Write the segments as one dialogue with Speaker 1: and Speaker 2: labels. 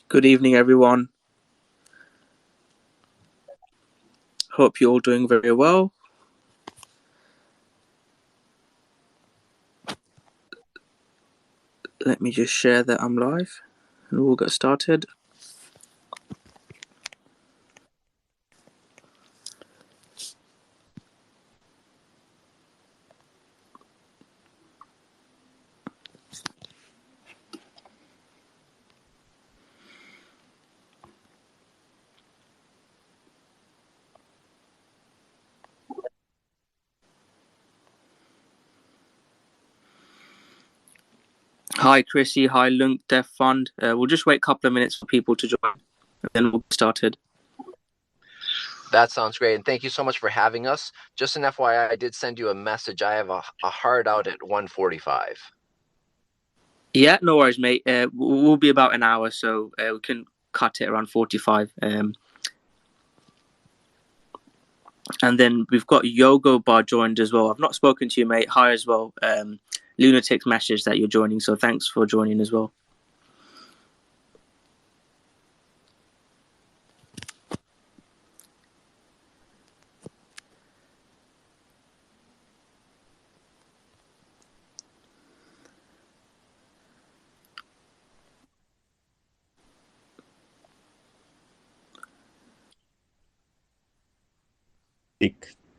Speaker 1: Good evening, everyone. Hope you're all doing very well. Let me just share that I'm live and we'll get started. Hi, Chrissy. Hi, LuncDevFund. We'll just wait a couple of minutes for people to join, and then we'll get started.
Speaker 2: That sounds great, and thank you so much for having us. Just an FYI, I did send you a message. I have a hard out at 1:45.
Speaker 1: Yeah, no worries, mate. We'll be about an hour, so we can cut it around 45. And then we've got Yogabba joined as well. I've not spoken to you, mate. Hi as well. Lunatic's message that you're joining, so thanks for joining as well.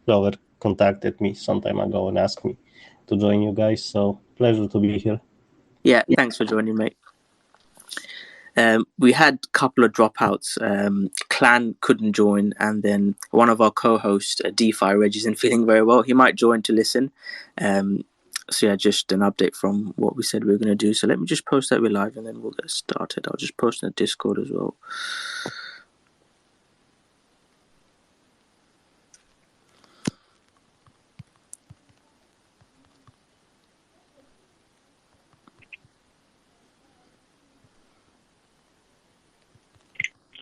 Speaker 3: Robert contacted me some time ago and asked me to join you guys, so pleasure to be here.
Speaker 1: Yeah, thanks for joining, mate. We had a couple of dropouts. Clan couldn't join, and then one of our co-hosts, DeFi Reg, isn't feeling very well. He might join to listen. So yeah, just an update from what we said we were going to do. So let me just post that we're live, and then we'll get started. I'll just post in the Discord as well.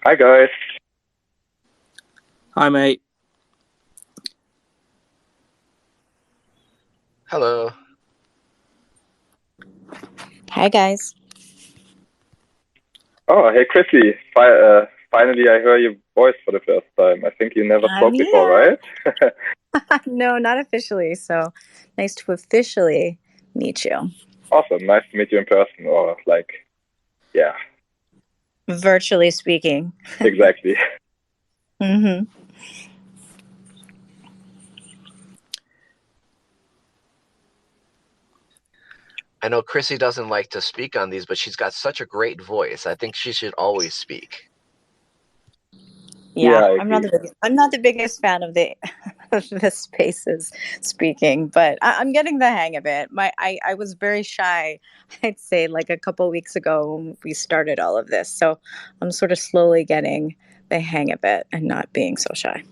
Speaker 4: Hi, guys.
Speaker 1: Hi, mate.
Speaker 2: Hello.
Speaker 5: Hi, guys.
Speaker 4: Oh, hey, Chrissy. Finally, I heard your voice for the first time. I think you never spoke before, right?
Speaker 5: No, not officially. So nice to officially meet you.
Speaker 4: Awesome. Nice to meet you in person, or yeah.
Speaker 5: Virtually speaking.
Speaker 4: Exactly.
Speaker 5: Mm-hmm.
Speaker 2: I know Chrissy doesn't like to speak on these, but she's got such a great voice. I think she should always speak.
Speaker 5: Yeah,
Speaker 4: I
Speaker 5: I'm not the biggest fan of the spaces speaking, but I'm getting the hang of it. I was very shy, I'd say, like a couple of weeks ago when we started all of this. So I'm sort of slowly getting the hang of it and not being so shy.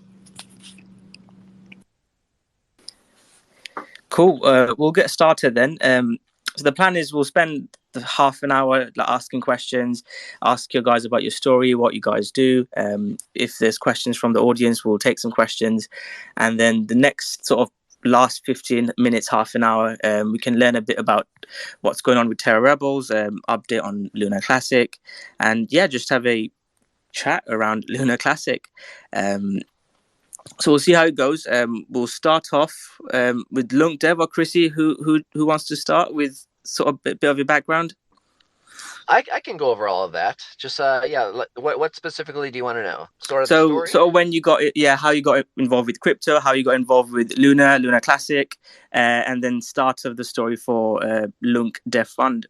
Speaker 1: Cool. We'll get started then. So the plan is we'll spend half an hour asking questions, ask you guys about your story, what you guys do. If there's questions from the audience, we'll take some questions. And then the next sort of last 15 minutes, half an hour, we can learn a bit about what's going on with TerraRebels, update on LunaClassic, and yeah, just have a chat around LunaClassic. So we'll see how it goes. We'll start off with LuncDev or Chrissy. Who wants to start with sort of a bit of your background?
Speaker 2: I can go over all of that. Just what specifically do you want to know? The story?
Speaker 1: So when you got how you got involved with crypto, how you got involved with LunaClassic, and then start of the story for LuncDevFund.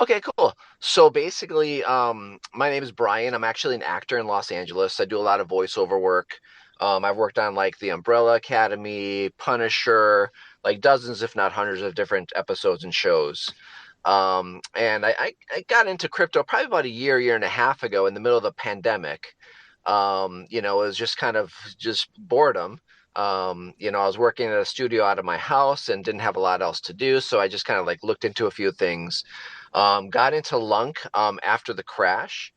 Speaker 2: Okay, cool. So basically, my name is Brian. I'm actually an actor in Los Angeles. I do a lot of voiceover work. I've worked on like The Umbrella Academy, Punisher, like dozens, if not hundreds, of different episodes and shows. And I got into crypto probably about a year and a half ago in the middle of the pandemic. It was just kind of just boredom. I was working at a studio out of my house and didn't have a lot else to do. So I just kind of like looked into a few things. Got into Lunc after the crash.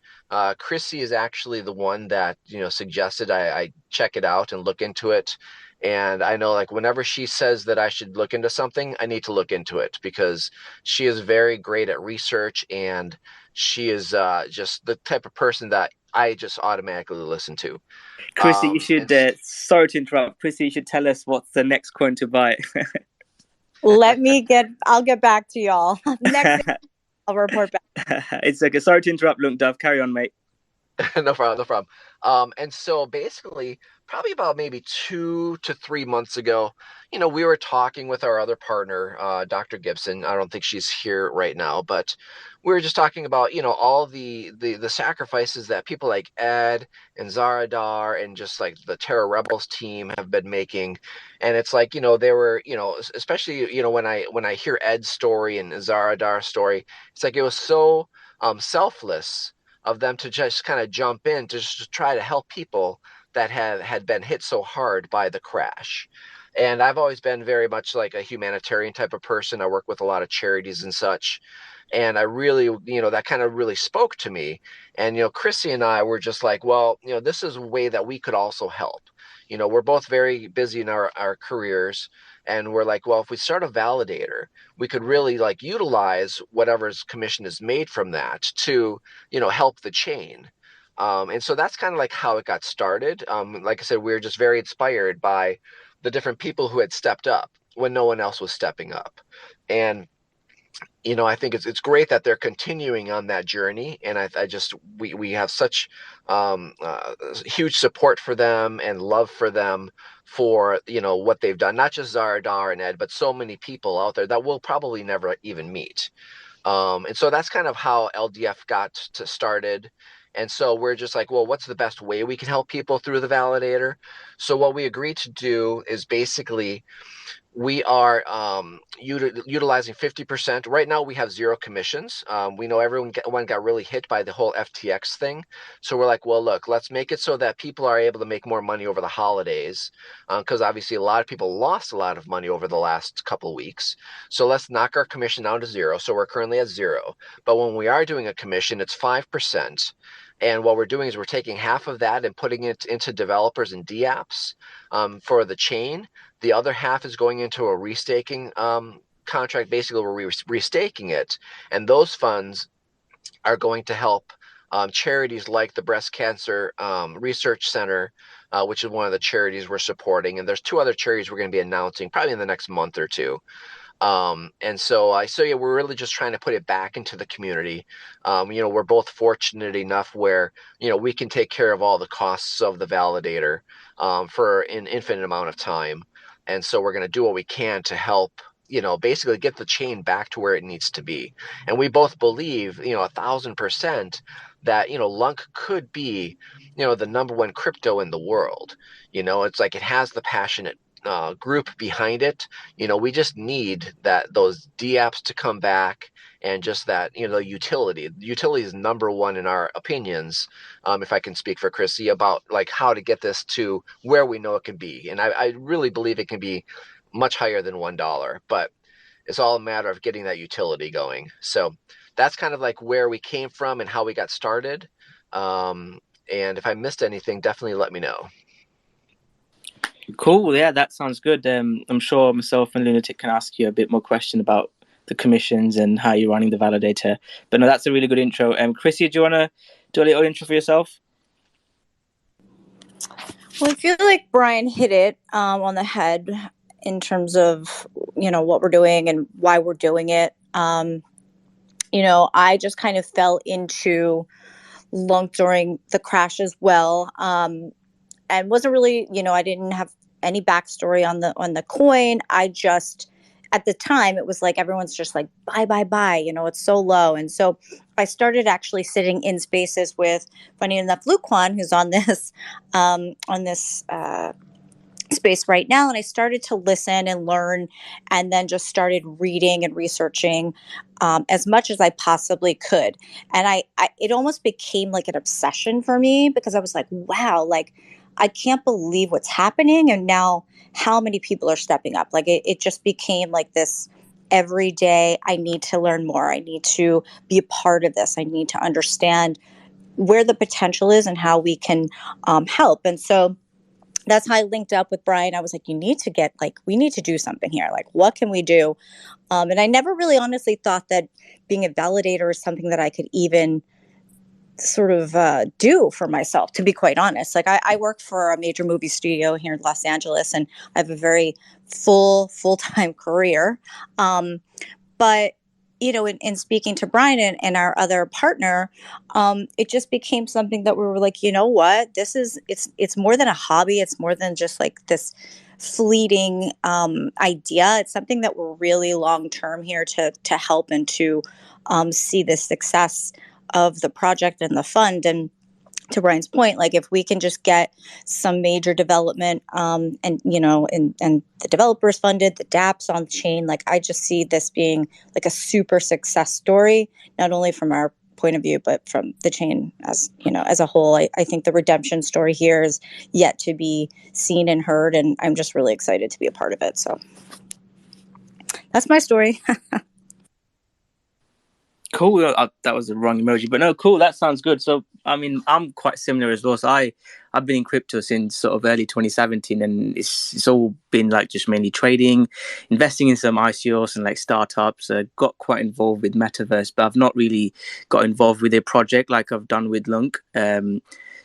Speaker 2: Chrissy is actually the one that suggested I check it out and look into it. And I know like whenever she says that I should look into something, I need to look into it because she is very great at research and she is just the type of person that I just automatically listen to.
Speaker 1: Chrissy, you should, sorry to interrupt, Chrissy, you should tell us what's the next coin to buy.
Speaker 5: I'll get back to y'all. Next thing, I'll report back.
Speaker 1: It's okay. Sorry to interrupt, LuncDev. Carry on, mate.
Speaker 2: No problem. And so basically, probably about maybe 2 to 3 months ago, we were talking with our other partner, Dr. Gibson. I don't think she's here right now, but we were just talking about, all the sacrifices that people like Ed and Zaradar and just like the TerraRebels team have been making. And it's like, they were, especially, when I hear Ed's story and Zaradar's story, it's like it was so selfless of them to just kind of jump in to just try to help people that had been hit so hard by the crash. And I've always been very much like a humanitarian type of person. I work with a lot of charities and such. And I really, that kind of really spoke to me. And, Chrissy and I were just like, well, this is a way that we could also help. We're both very busy in our careers. And we're like, well, if we start a validator, we could really like utilize whatever's commission is made from that to, help the chain. And so that's kind of like how it got started. Like I said, we were just very inspired by the different people who had stepped up when no one else was stepping up. And I think it's great that they're continuing on that journey, and we have such huge support for them and love for them for what they've done. Not just Zaradar and Ed, but so many people out there that we'll probably never even meet. And so that's kind of how LDF got started. And so we're just like, well, what's the best way we can help people through the validator? So what we agreed to do is basically we are utilizing 50%. Right now we have 0 commissions. We know everyone got really hit by the whole FTX thing. So we're like, well, look, let's make it so that people are able to make more money over the holidays. Because obviously a lot of people lost a lot of money over the last couple of weeks. So let's knock our commission down to 0. So we're currently at 0. But when we are doing a commission, it's 5%. And what we're doing is we're taking half of that and putting it into developers and DApps for the chain. The other half is going into a restaking contract. Basically, we're restaking it. And those funds are going to help charities like the Breast Cancer Research Center, which is one of the charities we're supporting. And there's 2 other charities we're going to be announcing probably in the next month or 2. And so we're really just trying to put it back into the community. We're both fortunate enough where, we can take care of all the costs of the validator for an infinite amount of time. And so we're going to do what we can to help, basically get the chain back to where it needs to be. And we both believe, 1,000% that, Lunc could be, the #1 crypto in the world. It's like it has the passionate group behind it. We just need those DApps to come back and just that, utility. Utility is #1 in our opinions, if I can speak for Chrissy, about like how to get this to where we know it can be. And I really believe it can be much higher than $1, but it's all a matter of getting that utility going. So that's kind of like where we came from and how we got started. And if I missed anything, definitely let me know.
Speaker 1: Cool. Yeah, that sounds good. I'm sure myself and Lunatic can ask you a bit more question about the commissions and how you're running the validator. But no, that's a really good intro. Chrissy, do you want to do a little intro for yourself?
Speaker 5: Well, I feel like Brian hit it on the head in terms of, what we're doing and why we're doing it. I just kind of fell into Lunc during the crash as well. And wasn't really, I didn't have any backstory on the coin. I just, at the time, it was like everyone's just like buy, it's so low. And so I started actually sitting in spaces with, funny enough, Luquan, who's on this space right now, and I started to listen and learn, and then just started reading and researching as much as I possibly could. And I it almost became like an obsession for me, because I was like, wow, like I can't believe what's happening, and now how many people are stepping up. Like it just became like this every day. I need to learn more. I need to be a part of this. I need to understand where the potential is and how we can help. And so that's how I linked up with Brian. I was like, we need to do something here. Like, what can we do? And I never really honestly thought that being a validator is something that I could even sort of do for myself, to be quite honest. Like, I work for a major movie studio here in Los Angeles, and I have a very full-time career. But in speaking to Brian and our other partner, it just became something that we were like, you know what, it's more than a hobby. It's more than just like this fleeting idea. It's something that we're really long-term here to help and to see the success of the project and the fund. And to Brian's point, like, if we can just get some major development and the developers funded, the dApps on chain, like, I just see this being like a super success story, not only from our point of view, but from the chain as a whole. I think the redemption story here is yet to be seen and heard, and I'm just really excited to be a part of it. So that's my story.
Speaker 1: Cool. That was the wrong emoji, but no, cool. That sounds good. So, I mean, I'm quite similar as well. So I've been in crypto since sort of early 2017, and it's all been like just mainly trading, investing in some ICOs and like startups. Got quite involved with Metaverse, but I've not really got involved with a project like I've done with Lunc.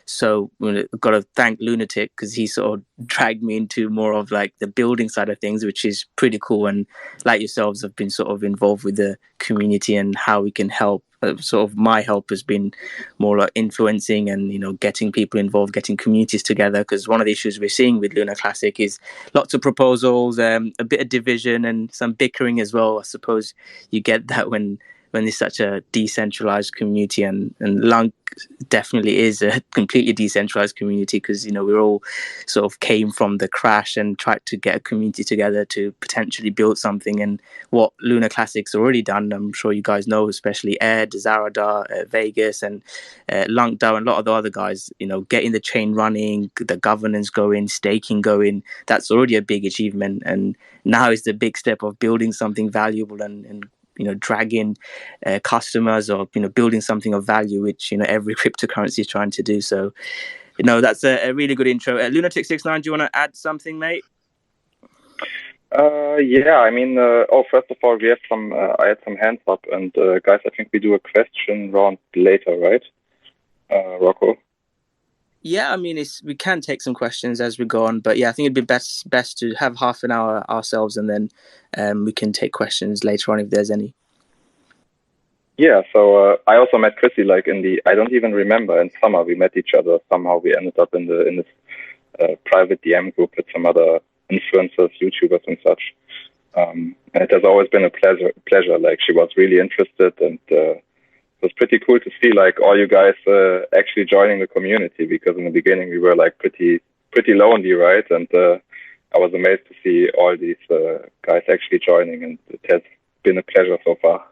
Speaker 1: So I've got to thank Lunatic, because he sort of dragged me into more of like the building side of things, which is pretty cool. And like yourselves, have been sort of involved with the community and how we can help. Sort of my help has been more like influencing and getting people involved, getting communities together. Because one of the issues we're seeing with LunaClassic is lots of proposals, a bit of division, and some bickering as well. I suppose you get that when there's such a decentralized community, and Lunc definitely is a completely decentralized community, because we all sort of came from the crash and tried to get a community together to potentially build something. And what LunaClassic's already done, I'm sure you guys know, especially Ed, Zarada, Vegas, and LuncDevFund, and a lot of the other guys, getting the chain running, the governance going, staking going, that's already a big achievement. And now is the big step of building something valuable and dragging customers, or building something of value, which every cryptocurrency is trying to do. So that's a really good intro. Lunatic69, do you want to add something, mate?
Speaker 4: Yeah, I mean, first of all, we have I had some hands up, and guys, I think we do a question round later, right, Rocko?
Speaker 1: Yeah, I mean, we can take some questions as we go on, but yeah, I think it'd be best to have half an hour ourselves, and then we can take questions later on if there's any.
Speaker 4: Yeah, so I also met Chrissy like I don't even remember, in summer we met each other. Somehow we ended up in this private DM group with some other influencers, YouTubers and such. And it has always been a pleasure. Like, she was really interested, and it was pretty cool to see like all you guys actually joining the community, because in the beginning we were like pretty lonely, right? And I was amazed to see all these guys actually joining, and it has been a pleasure so far.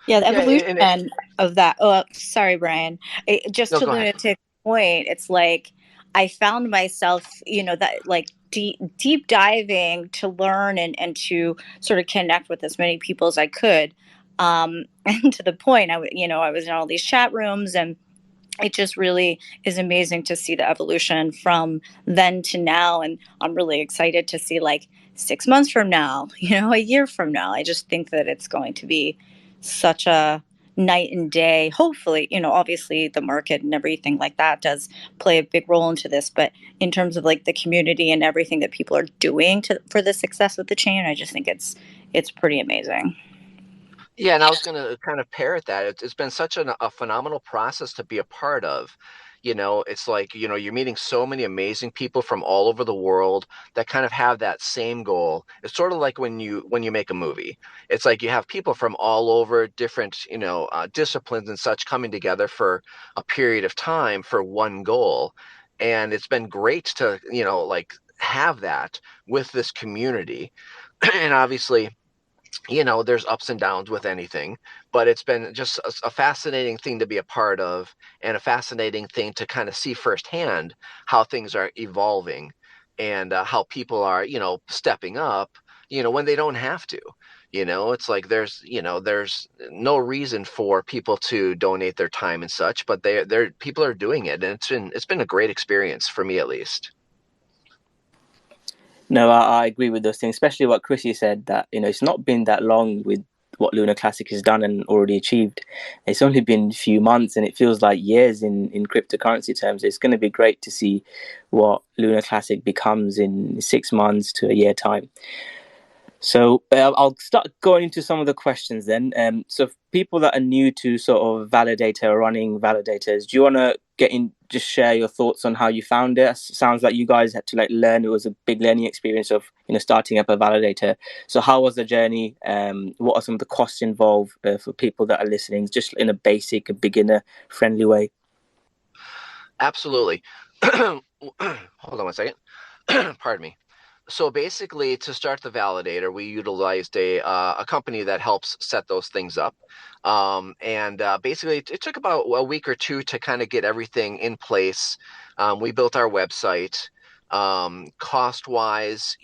Speaker 5: Yeah, the evolution of that. Oh, sorry, Brian. To Lunatic's point, it's like I found myself, that like deep diving to learn and to sort of connect with as many people as I could. And to the point, I was in all these chat rooms, and it just really is amazing to see the evolution from then to now. And I'm really excited to see like 6 months from now, a year from now. I just think that it's going to be such a night and day. Hopefully, obviously the market and everything like that does play a big role into this. But in terms of like the community and everything that people are doing for the success of the chain, I just think it's pretty amazing.
Speaker 2: Yeah, and I was going to kind of parrot that. It's been such a phenomenal process to be a part of. It's like, you're meeting so many amazing people from all over the world that kind of have that same goal. It's sort of like when you make a movie. It's like you have people from all over different, disciplines and such coming together for a period of time for one goal. And it's been great to, like have that with this community. And obviously, there's ups and downs with anything, but it's been just a fascinating thing to be a part of, and a fascinating thing to kind of see firsthand how things are evolving, and how people are, stepping up, when they don't have to. It's like there's no reason for people to donate their time and such, but people are doing it, and it's been a great experience for me, at least.
Speaker 1: No, I agree with those things, especially what Chrissy said, that it's not been that long with what LunaClassic has done and already achieved. It's only been a few months, and it feels like years in cryptocurrency terms. It's going to be great to see what LunaClassic becomes in 6 months to a year time. So I'll start going into some of the questions then. So people that are new to sort of Validator, running validators, do you want to just share your thoughts on how you found it? Sounds like you guys had to learn. It was a big learning experience of starting up a validator. So how was the journey? What are some of the costs involved for people that are listening, just in a basic, a beginner friendly way?
Speaker 2: Absolutely. Hold on one second. Pardon me. So basically, to start the validator, we utilized a company that helps set those things up. Basically, it took about a week or two to kind of get everything in place. We built our website. Cost-wise,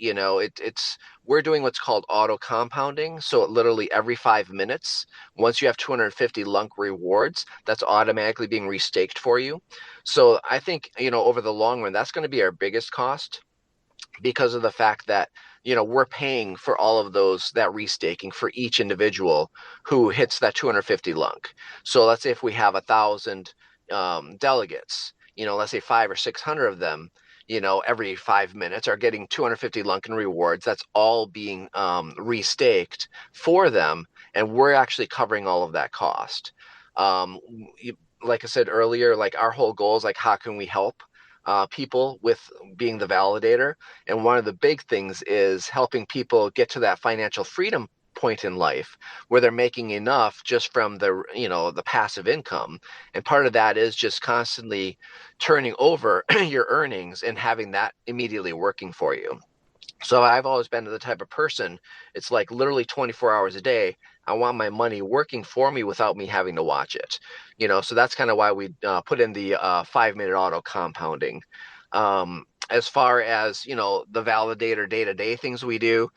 Speaker 2: we're doing what's called auto compounding. So literally every 5 minutes, once you have 250 Lunc rewards, that's automatically being restaked for you. So I think, over the long run, that's going to be our biggest cost, because of the fact that we're paying for all of that restaking for each individual who hits that 250 Lunc. So let's say if we have 1,000 delegates, let's say 500 or 600 of them, every 5 minutes are getting 250 Lunc in rewards. That's all being restaked for them, and we're actually covering all of that cost. Like I said earlier, our whole goal is how can we help people with being the validator? And one of the big things is helping people get to that financial freedom point in life where they're making enough just from the passive income. And part of that is just constantly turning over your earnings and having that immediately working for you. So I've always been the type of person, it's literally 24 hours a day. I want my money working for me without me having to watch it. So that's kind of why we put in the 5-minute auto compounding. As far as, the validator day-to-day things we do,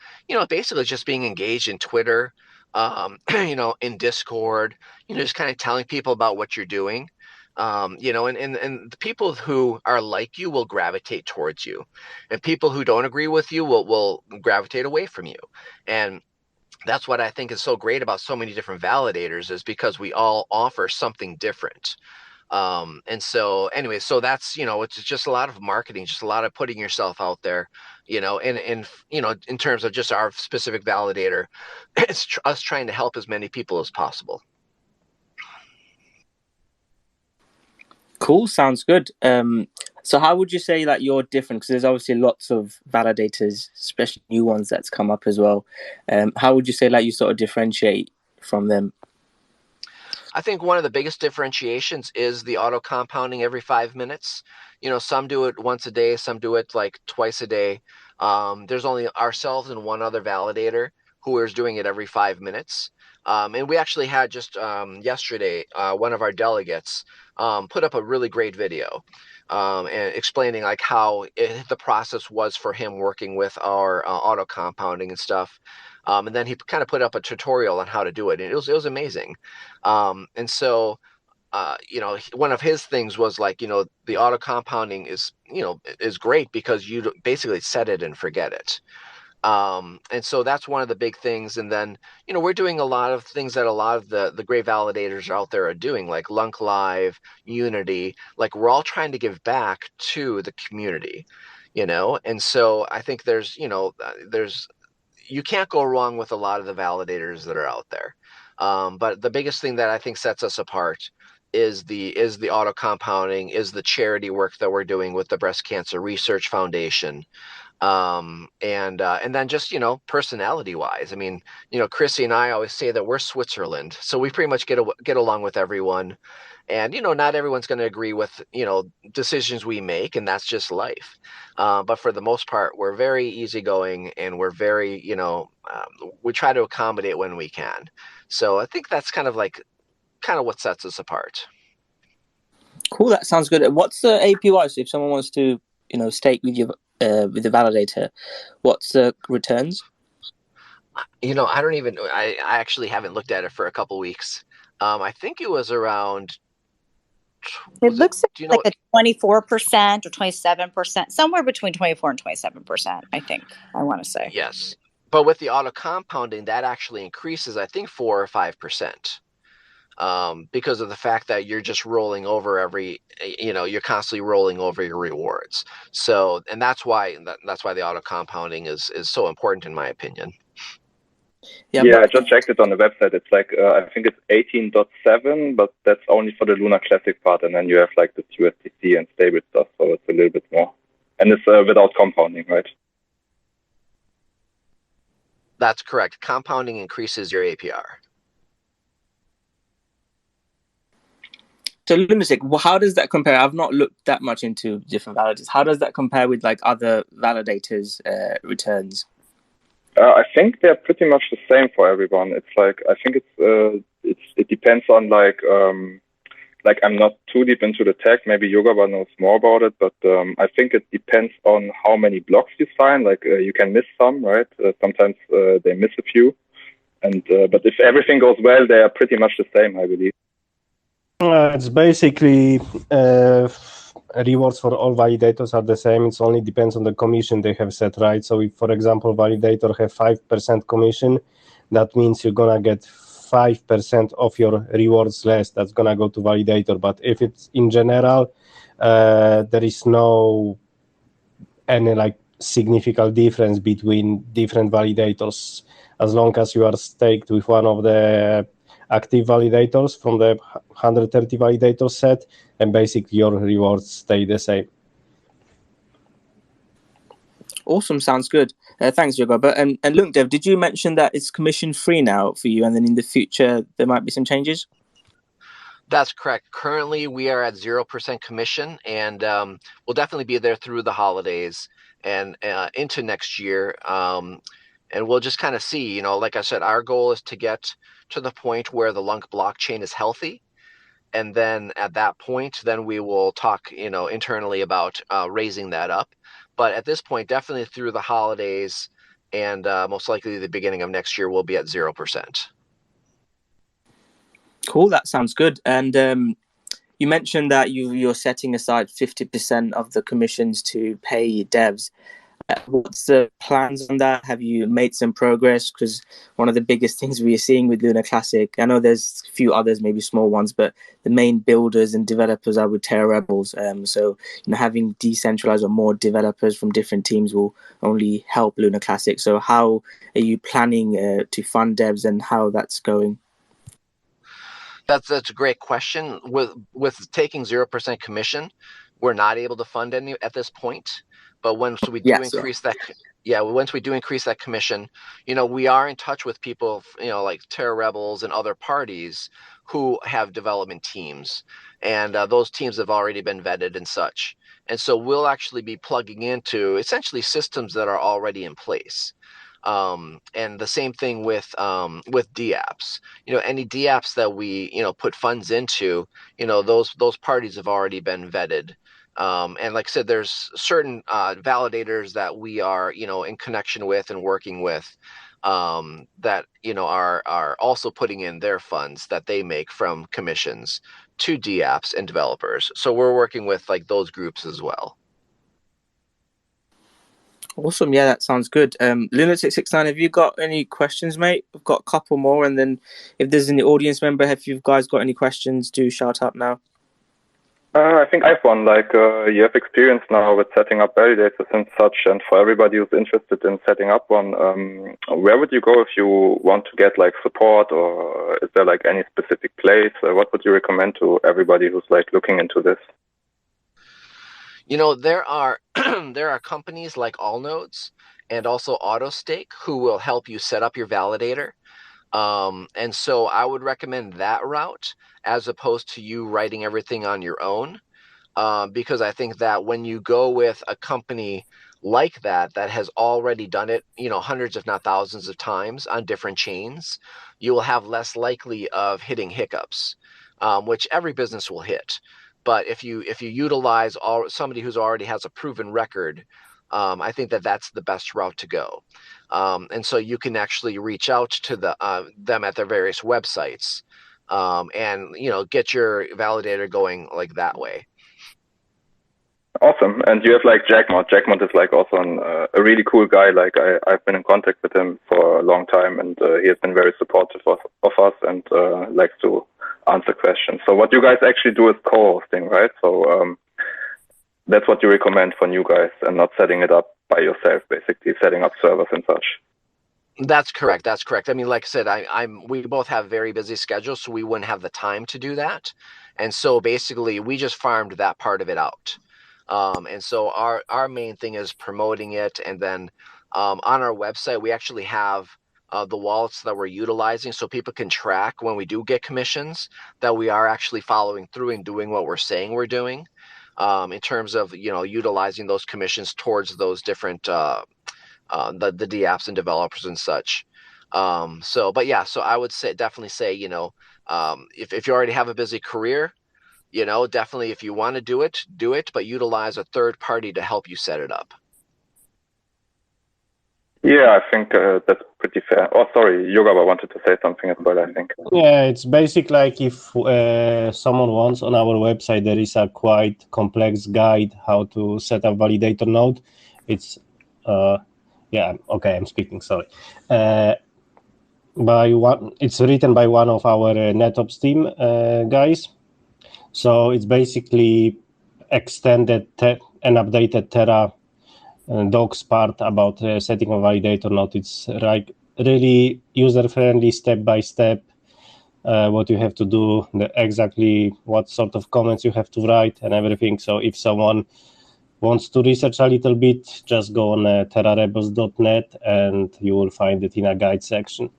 Speaker 2: basically just being engaged in Twitter, in Discord, just kind of telling people about what you're doing. And the people who are like you will gravitate towards you, and people who don't agree with you will gravitate away from you. And that's what I think is so great about so many different validators, is because we all offer something different. And so anyway, so that's, it's just a lot of marketing, just a lot of putting yourself out there, and in terms of just our specific validator, it's us trying to help as many people as possible.
Speaker 1: Cool, sounds good. So how would you say that you're different? Because there's obviously lots of validators, especially new ones that's come up as well. How would you say you sort of differentiate from them?
Speaker 2: I think one of the biggest differentiations is the auto compounding every 5 minutes. Some do it once a day, some do it twice a day. There's only ourselves and one other validator who is doing it every 5 minutes. And we actually had just yesterday, one of our delegates put up a really great video and explaining how the process was for him working with our auto compounding and stuff. And then he kind of put up a tutorial on how to do it, and it was amazing. And so, one of his things was the auto compounding is great because you basically set it and forget it. And so that's one of the big things. And then, we're doing a lot of things that a lot of the great validators out there are doing, like Lunc Live, Unity. We're all trying to give back to the community, and so I think you can't go wrong with a lot of the validators that are out there. But the biggest thing that I think sets us apart is the auto compounding, is the charity work that we're doing with the Breast Cancer Research Foundation. And then just, personality wise, I mean, Chrissy and I always say that we're Switzerland, so we pretty much get along with everyone. And, not everyone's going to agree with, decisions we make, and that's just life. But for the most part, we're very easygoing, and we're very, we try to accommodate when we can. So I think that's kind of what sets us apart.
Speaker 1: Cool, that sounds good. What's the APY? So if someone wants to, stake with you, with the validator, what's the returns?
Speaker 2: I actually haven't looked at it for a couple weeks. I think it was around
Speaker 5: It looks
Speaker 2: do you know
Speaker 5: like a 24% or 27%, somewhere between 24 and 27%, I think, I want to say.
Speaker 2: Yes. But with the auto compounding, that actually increases, I think, 4 or 5%. Because of the fact that you're just rolling over you're constantly rolling over your rewards. So, and that's why the auto compounding is so important in my opinion.
Speaker 4: Yeah, I just checked it on the website. It's like, I think it's 18.7, but that's only for the LunaClassic part. And then you have like this USDC and stable stuff. So it's a little bit more. And it's without compounding, right?
Speaker 2: That's correct. Compounding increases your APR.
Speaker 1: So LunaClassic, how does that compare? I've not looked that much into different validators. How does that compare with like other validators' returns?
Speaker 4: I think they're pretty much the same for everyone. It's like, I think it depends on like I'm not too deep into the tech. Maybe Yogabba knows more about it, but I think it depends on how many blocks you sign. Like you can miss some, right? Sometimes they miss a few, and but if everything goes well, they are pretty much the same, I believe.
Speaker 3: It's basically rewards for all validators are the same. It only depends on the commission they have set, right? So if, for example, validator have 5% commission, that means you're gonna get 5% of your rewards less. That's gonna go to validator. But if it's in general, there is no any like significant difference between different validators, as long as you are staked with one of the active validators from the 130 validator set, and basically your rewards stay the same.
Speaker 1: Awesome, sounds good. Thanks, Yogabba. And LuncDev, did you mention that it's commission free now for you, and then in the future there might be some changes?
Speaker 2: That's correct. Currently, we are at 0% commission, and we'll definitely be there through the holidays and into next year. And we'll just kind of see, like I said, our goal is to get to the point where the Lunc blockchain is healthy. And then at that point, then we will talk, internally about raising that up. But at this point, definitely through the holidays and most likely the beginning of next year, we'll be at 0%.
Speaker 1: Cool, that sounds good. And you mentioned that you're setting aside 50% of the commissions to pay devs. What's the plans on that? Have you made some progress? Because one of the biggest things we are seeing with LunaClassic, I know there's a few others, maybe small ones, but the main builders and developers are with TerraRebels. So having decentralized or more developers from different teams will only help LunaClassic. So how are you planning to fund devs and how that's going?
Speaker 2: That's a great question. With taking 0% commission, we're not able to fund any at this point. But once we do increase that commission, we are in touch with people, like TerraRebels and other parties who have development teams, and those teams have already been vetted and such. And so we'll actually be plugging into essentially systems that are already in place. And the same thing with DApps. Any DApps that we put funds into, those parties have already been vetted. And like I said, there's certain validators that we are, in connection with and working with that, are also putting in their funds that they make from commissions to DApps and developers. So we're working with like those groups as well.
Speaker 1: Awesome. Yeah, that sounds good. Lunatic69, have you got any questions, mate? We've got a couple more. And then if there's any audience member, if you guys got any questions, do shout up now.
Speaker 4: I think I have one. Like, you have experience now with setting up validators and such, and for everybody who's interested in setting up one, where would you go if you want to get like support, or is there like any specific place? What would you recommend to everybody who's like looking into this?
Speaker 2: There are there are companies like Allnodes and also AutoStake who will help you set up your validator. And so I would recommend that route as opposed to you writing everything on your own, because I think that when you go with a company like that has already done it, hundreds if not thousands of times on different chains, you will have less likely of hitting hiccups, which every business will hit. But if you utilize somebody who's already has a proven record, I think that's the best route to go. And so you can actually reach out to them at their various websites and get your validator going like that way.
Speaker 4: Awesome. And you have like Jackmont. Jackmont is like also a really cool guy. Like I've been in contact with him for a long time, and he has been very supportive of us and likes to answer questions. So what you guys actually do is co-hosting, right? So that's what you recommend for new guys, and not setting it up by yourself, basically setting up servers and such.
Speaker 2: That's correct. That's correct. I mean, like I said, we both have very busy schedules, so we wouldn't have the time to do that. And so basically, we just farmed that part of it out. And so our main thing is promoting it. And then on our website, we actually have the wallets that we're utilizing so people can track when we do get commissions that we are actually following through and doing what we're saying we're doing in terms of, utilizing those commissions towards those different the DApps and developers and such. So I would definitely say, if you already have a busy career, definitely if you want to do it, but utilize a third party to help you set it up.
Speaker 4: Yeah, I think that's pretty fair. Oh, sorry, Yogabba wanted to say something as well, I think.
Speaker 3: Yeah, it's basic like if someone wants, on our website, there is a quite complex guide how to set up validator node. It's, I'm speaking, sorry. It's written by one of our NetOps team guys. So it's basically extended and updated Terra docs part about setting a validator node. It's like really user-friendly, step-by-step, what you have to do, exactly what sort of comments you have to write and everything. So if someone wants to research a little bit, just go on TerraRebels.net and you will find it in a guide section.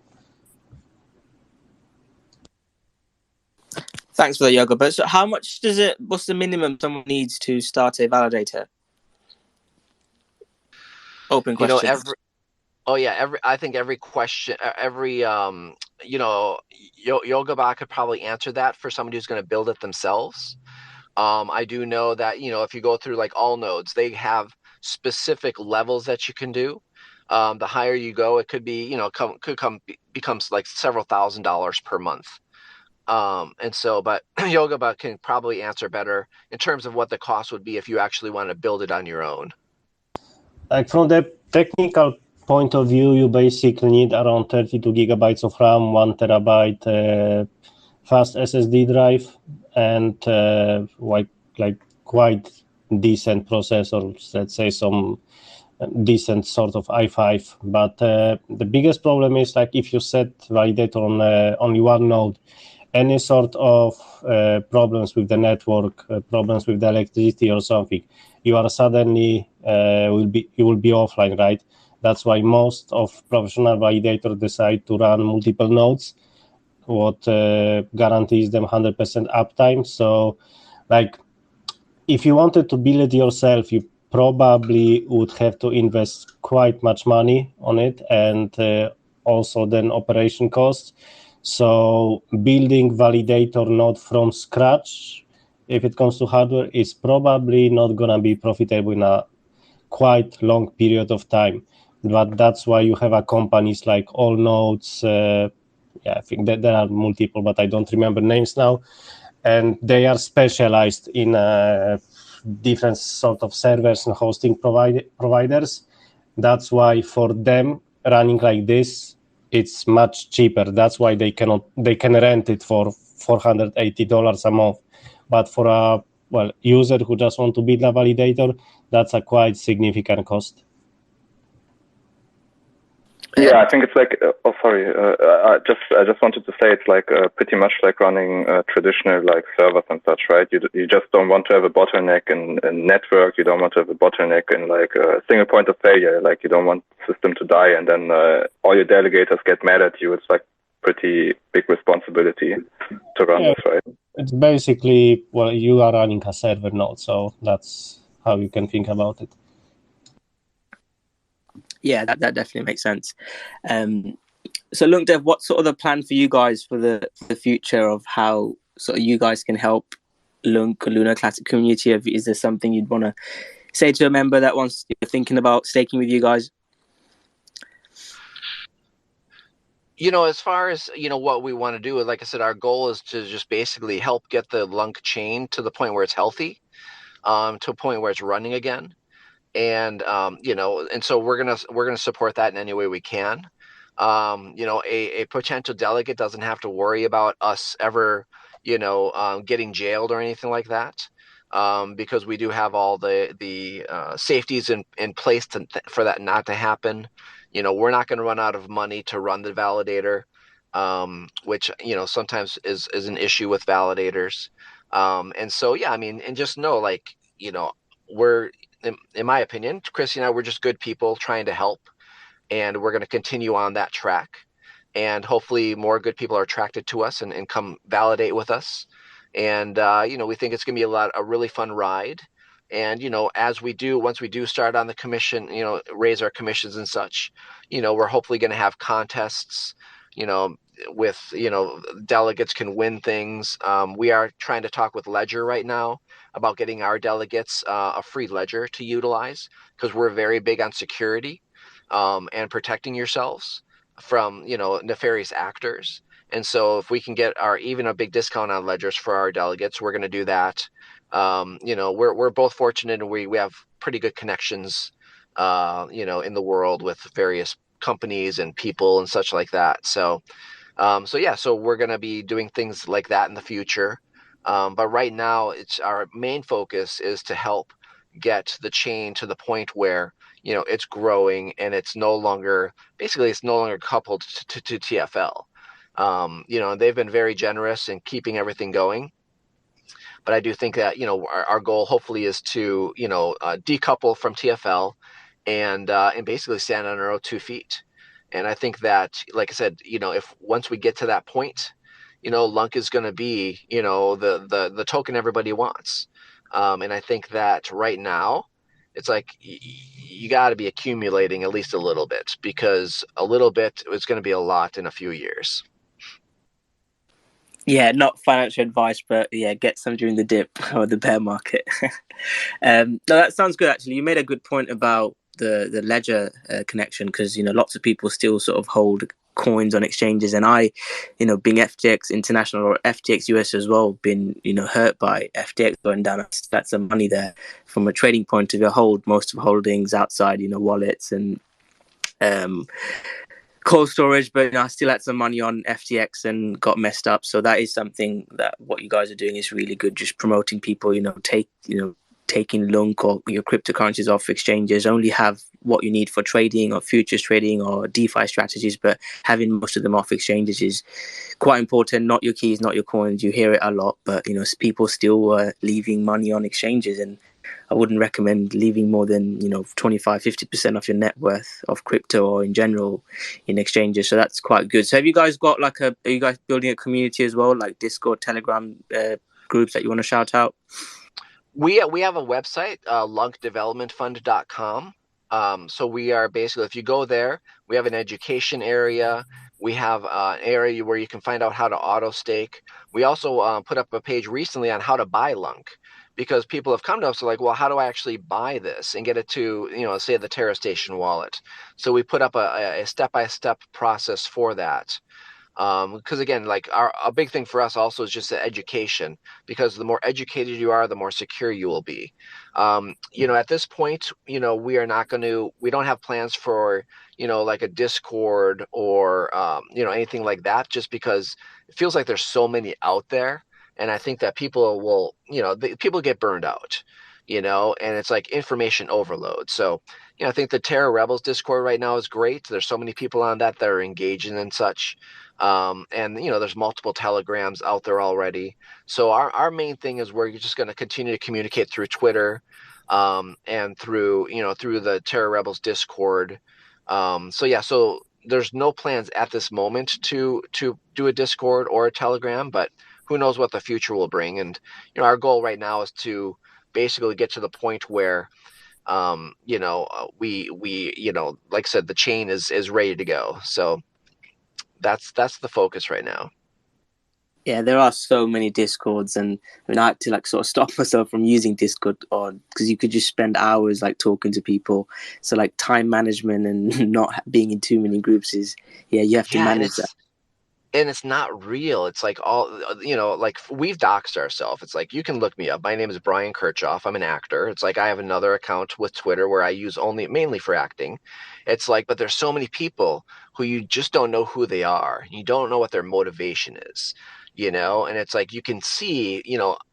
Speaker 1: Thanks for that, Yogabba. So how much what's the minimum someone needs to start a validator? Open question.
Speaker 2: I think every question, Yogabba could probably answer that for somebody who's going to build it themselves. I do know that, if you go through like all nodes, they have specific levels that you can do. The higher you go, it could be, becomes like several $1,000s per month. But Yogabba can probably answer better in terms of what the cost would be if you actually want to build it on your own.
Speaker 3: Like from the technical point of view, you basically need around 32 gigabytes of RAM, 1 terabyte fast SSD drive, and quite decent processor, let's say some decent sort of i5. But the biggest problem is like if you set validator on only one node, any sort of problems with the network, problems with the electricity or something, you are suddenly you will be offline, right? That's why most of professional validators decide to run multiple nodes, what guarantees them 100% uptime. So, like, if you wanted to build it yourself, you probably would have to invest quite much money on it, and also then operation costs. So building validator node from scratch, if it comes to hardware, is probably not going to be profitable in a quite long period of time. But that's why you have companies like All Nodes. I think that there are multiple, but I don't remember names now. And they are specialized in different sort of servers and hosting providers. That's why for them running like this, it's much cheaper. That's why they can rent it for $480 a month. But for a user who just want to build a validator, that's a quite significant cost.
Speaker 4: Yeah, I think it's like. I just wanted to say it's like pretty much like running traditional like servers and such, right? You just don't want to have a bottleneck in network. You don't want to have a bottleneck in like a single point of failure. Like you don't want the system to die and then all your delegators get mad at you. It's like pretty big responsibility to run this, right?
Speaker 3: It's basically you are running a server node, so that's how you can think about it.
Speaker 1: Yeah, that definitely makes sense. So LuncDev, what's sort of the plan for you guys for the future of how sort of you guys can help Lunc or LunaClassic community? Is there something you'd want to say to a member that wants thinking about staking with you guys?
Speaker 2: As far as, what we want to do, like I said, our goal is to just basically help get the Lunc chain to the point where it's healthy, to a point where it's running again. And, and so we're going to support that in any way we can. A potential delegate doesn't have to worry about us ever, getting jailed or anything like that. Because we do have all the safeties in place for that not to happen. We're not going to run out of money to run the validator, which sometimes is an issue with validators. And so and just know, we're in my opinion, Chrissy and I, we're just good people trying to help, and we're going to continue on that track. And hopefully more good people are attracted to us and come validate with us. And, we think it's going to be a really fun ride. And, once we do start on the commission, raise our commissions and such, we're hopefully going to have contests, with, delegates can win things. We are trying to talk with Ledger right now about getting our delegates a free ledger to utilize, because we're very big on security and protecting yourselves from, nefarious actors. And so if we can get even a big discount on ledgers for our delegates, we're going to do that. We're both fortunate, and we have pretty good connections, in the world with various companies and people and such like that. So we're going to be doing things like that in the future. But right now, it's our main focus is to help get the chain to the point where, it's growing and it's no longer coupled to TFL. They've been very generous in keeping everything going. But I do think that, our goal hopefully is to, decouple from TFL and basically stand on our own 2 feet. And I think that, like I said, if once we get to that point, Lunc is going to be, the token everybody wants. And I think that right now, it's like you got to be accumulating at least a little bit, because a little bit is going to be a lot in a few years.
Speaker 1: Yeah, not financial advice, but yeah, get some during the dip or the bear market. No, that sounds good. Actually, you made a good point about the ledger connection, because lots of people still sort of hold coins on exchanges, and I, being FTX International or FTX US as well, been hurt by FTX going down. That's some money there. From a trading point of view, I hold most of holdings outside wallets and cold storage, but I still had some money on FTX and got messed up. So that is something that what you guys are doing is really good. Just promoting people, taking Lunc or your cryptocurrencies off exchanges. Only have what you need for trading or futures trading or DeFi strategies, but having most of them off exchanges is quite important. Not your keys, not your coins. You hear it a lot, but people still leaving money on exchanges, and I wouldn't recommend leaving more than 25-50% of your net worth of crypto or in general in exchanges. So that's quite good. So have you guys got are you guys building a community as well, like Discord, Telegram groups that you want to shout out?
Speaker 2: We have a website, LuncDevFund.com. So we are basically, if you go there, we have an education area. We have an area where you can find out how to auto stake. We also put up a page recently on how to buy Lunc, because people have come to us like, well, how do I actually buy this and get it to, say the TerraStation wallet? So we put up a step-by-step process for that. Because again, like a big thing for us also is just the education, because the more educated you are, the more secure you will be. At this point, we don't have plans for, like a Discord or, anything like that, just because it feels like there's so many out there. And I think that people will, people get burned out, and it's like information overload. So, I think the TerraRebels Discord right now is great. There's so many people on that are engaging and such. And there's multiple telegrams out there already. So our main thing is we're just going to continue to communicate through Twitter, and through the TerraRebels Discord. So there's no plans at this moment to do a Discord or a Telegram, but who knows what the future will bring. And our goal right now is to basically get to the point where we like I said, the chain is ready to go. So that's the focus right now.
Speaker 1: Yeah, there are so many Discords, and I mean, I had to like sort of stop myself from using Discord on because you could just spend hours like talking to people. So like time management and not being in too many groups is, yeah, you have to manage that.
Speaker 2: And it's not real. It's like all, like we've doxed ourselves. It's like, you can look me up. My name is Brian Kirchhoff. I'm an actor. It's like I have another account with Twitter where I use mainly for acting. It's like, but there's so many people who you just don't know who they are. You don't know what their motivation is, and it's like you can see,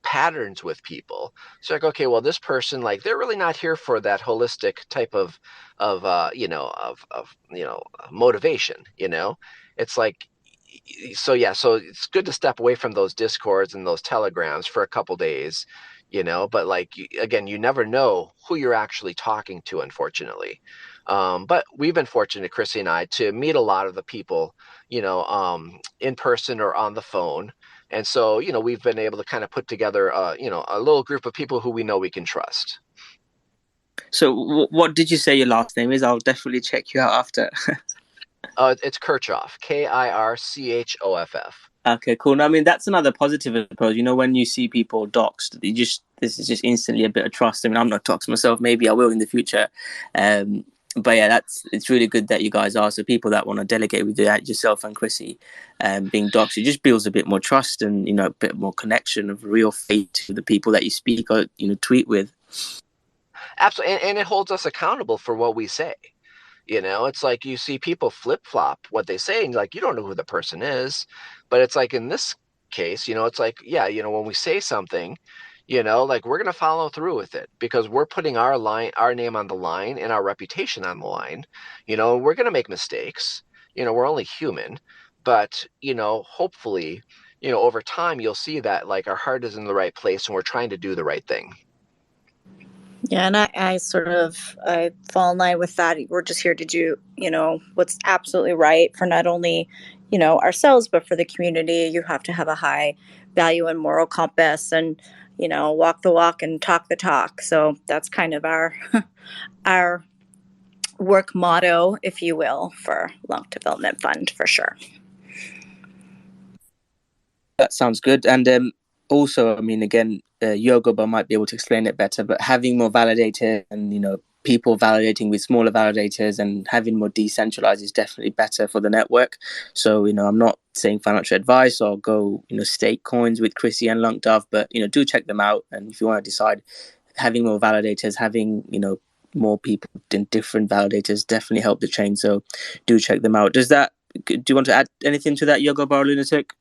Speaker 2: patterns with people. So like, okay, well, this person, like, they're really not here for that holistic type of motivation. It's like, so it's good to step away from those Discords and those Telegrams for a couple days, but like, again, you never know who you're actually talking to, unfortunately. But we've been fortunate, Chrissy and I, to meet a lot of the people, in person or on the phone. And so, we've been able to kind of put together, a little group of people who we know we can trust.
Speaker 1: So what did you say your last name is? I'll definitely check you out after.
Speaker 2: It's Kirchhoff, Kirchhoff.
Speaker 1: Okay, cool. No, I mean, that's another positive approach. When you see people doxed, this is just instantly a bit of trust. I mean, I'm not doxed myself. Maybe I will in the future. But yeah, it's really good that you guys are. So people that want to delegate with yourself and Chrissy, being doxed, it just builds a bit more trust and, a bit more connection of real faith to the people that you speak or, tweet with.
Speaker 2: Absolutely. And it holds us accountable for what we say. It's like you see people flip-flop what they say, and like, you don't know who the person is. But it's like in this case, it's like, yeah, when we say something, like, we're going to follow through with it because we're putting our name on the line and our reputation on the line. We're going to make mistakes. We're only human. But, hopefully, over time, you'll see that like our heart is in the right place and we're trying to do the right thing.
Speaker 5: Yeah, and I fall in line with that. We're just here to do, what's absolutely right for not only, ourselves, but for the community. You have to have a high value and moral compass and, walk the walk and talk the talk. So that's kind of our our work motto, if you will, for LuncDevFund for sure.
Speaker 1: That sounds good. And also, I mean, again, Yogabba might be able to explain it better, but having more validators and, people validating with smaller validators and having more decentralized is definitely better for the network. So, I'm not saying financial advice or go, stake coins with Chrissy and LuncDev, but, do check them out. And if you want to decide, having more validators, having, more people in different validators definitely help the chain. So do check them out. Do you want to add anything to that, Yogabba or Lunatic?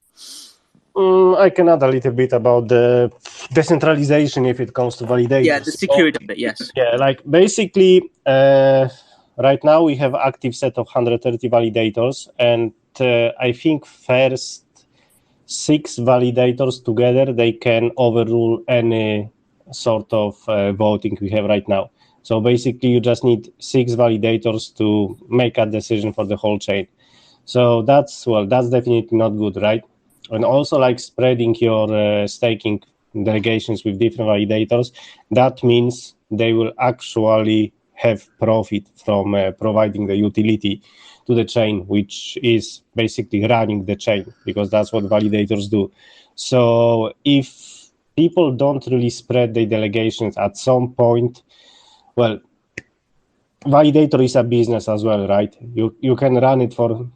Speaker 3: I can add a little bit about the decentralization if it comes to validators.
Speaker 1: Yeah, the security of it, yes.
Speaker 3: Yeah, like basically, right now we have active set of 130 validators, and I think first 6 validators together, they can overrule any sort of voting we have right now. So basically, you just need 6 validators to make a decision for the whole chain. So that's definitely not good, right? And also, like, spreading your staking delegations with different validators, that means they will actually have profit from providing the utility to the chain, which is basically running the chain, because that's what validators do. So if people don't really spread their delegations at some point, well, validator is a business as well, right? You can run it for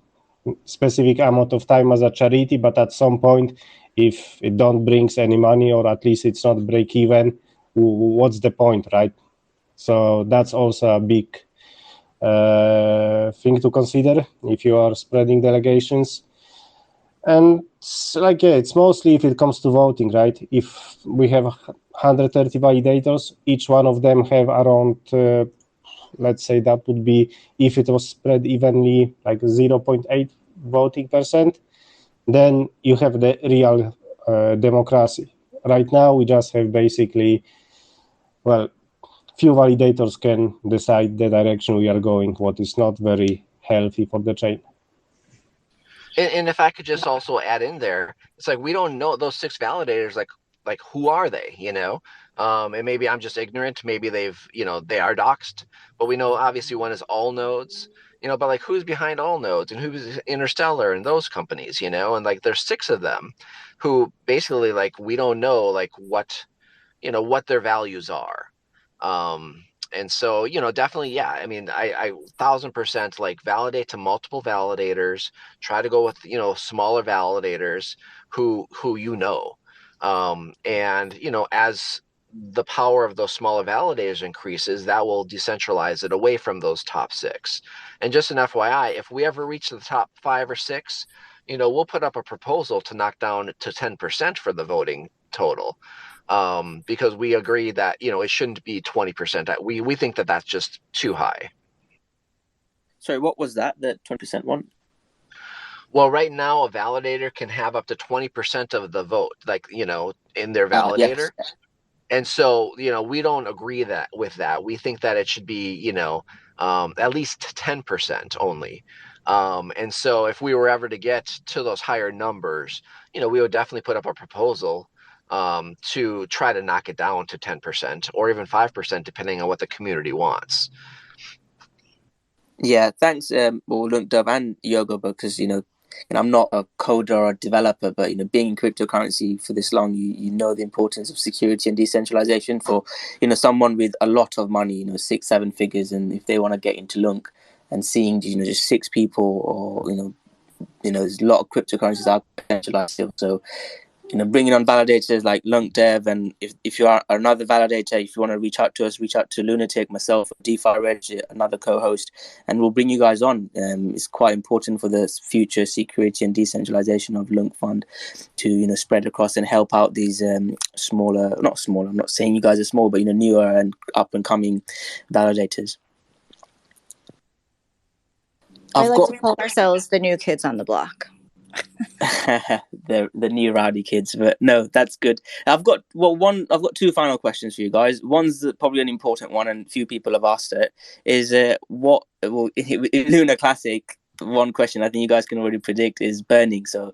Speaker 3: specific amount of time as a charity, but at some point, if it don't brings any money, or at least it's not break even, what's the point, right? So that's also a big thing to consider if you are spreading delegations. And like, yeah, it's mostly if it comes to voting, right? If we have 130 validators, each one of them have around let's say that would be, if it was spread evenly, like 0.8 voting percent, then you have the real democracy. Right now, we just have basically, few validators can decide the direction we are going, what is not very healthy for the chain.
Speaker 2: And if I could just also add in there, it's like, we don't know those 6 validators, like who are they, and maybe I'm just ignorant, maybe they've, they are doxed, but we know obviously one is all nodes, but like who's behind All Nodes and who's Interstellar and those companies, and like there's 6 of them who basically like we don't know like what their values are. And so, definitely, yeah. I mean, I 1000% like validate to multiple validators, try to go with, smaller validators who and, as the power of those smaller validators increases, that will decentralize it away from those top 6. And just an FYI, if we ever reach the top 5 or 6, we'll put up a proposal to knock down to 10% for the voting total. Because we agree that, it shouldn't be 20%. We think that that's just too high.
Speaker 1: Sorry, what was that, the 20% one?
Speaker 2: Well, right now, a validator can have up to 20% of the vote, like, in their validator.
Speaker 1: Yes.
Speaker 2: And so, we don't agree with that. We think that it should be, at least 10% only. And so if we were ever to get to those higher numbers, we would definitely put up a proposal to try to knock it down to 10% or even 5%, depending on what the community wants.
Speaker 1: Yeah, thanks, LuncDev and Yogabba, because I'm not a coder or a developer, but being in cryptocurrency for this long, you know the importance of security and decentralization for someone with a lot of money, 6-7 figures, and if they want to get into Lunc and seeing just 6 people, or there's a lot of cryptocurrencies are decentralized still, so bringing on validators like LuncDev, and if you are another validator, if you want to reach out to us, reach out to Lunatic, myself, DeFi Reg, another co-host, and we'll bring you guys on. It's quite important for the future security and decentralization of LuncFund to spread across and help out these not smaller, I'm not saying you guys are small, but newer and up and coming validators.
Speaker 5: I like to call ourselves the new kids on the block.
Speaker 1: the new rowdy kids, but no, that's good. I've got 2 final questions for you guys. One's probably an important one, and few people have asked it. Is in LunaClassic, one question I think you guys can already predict is burning. So,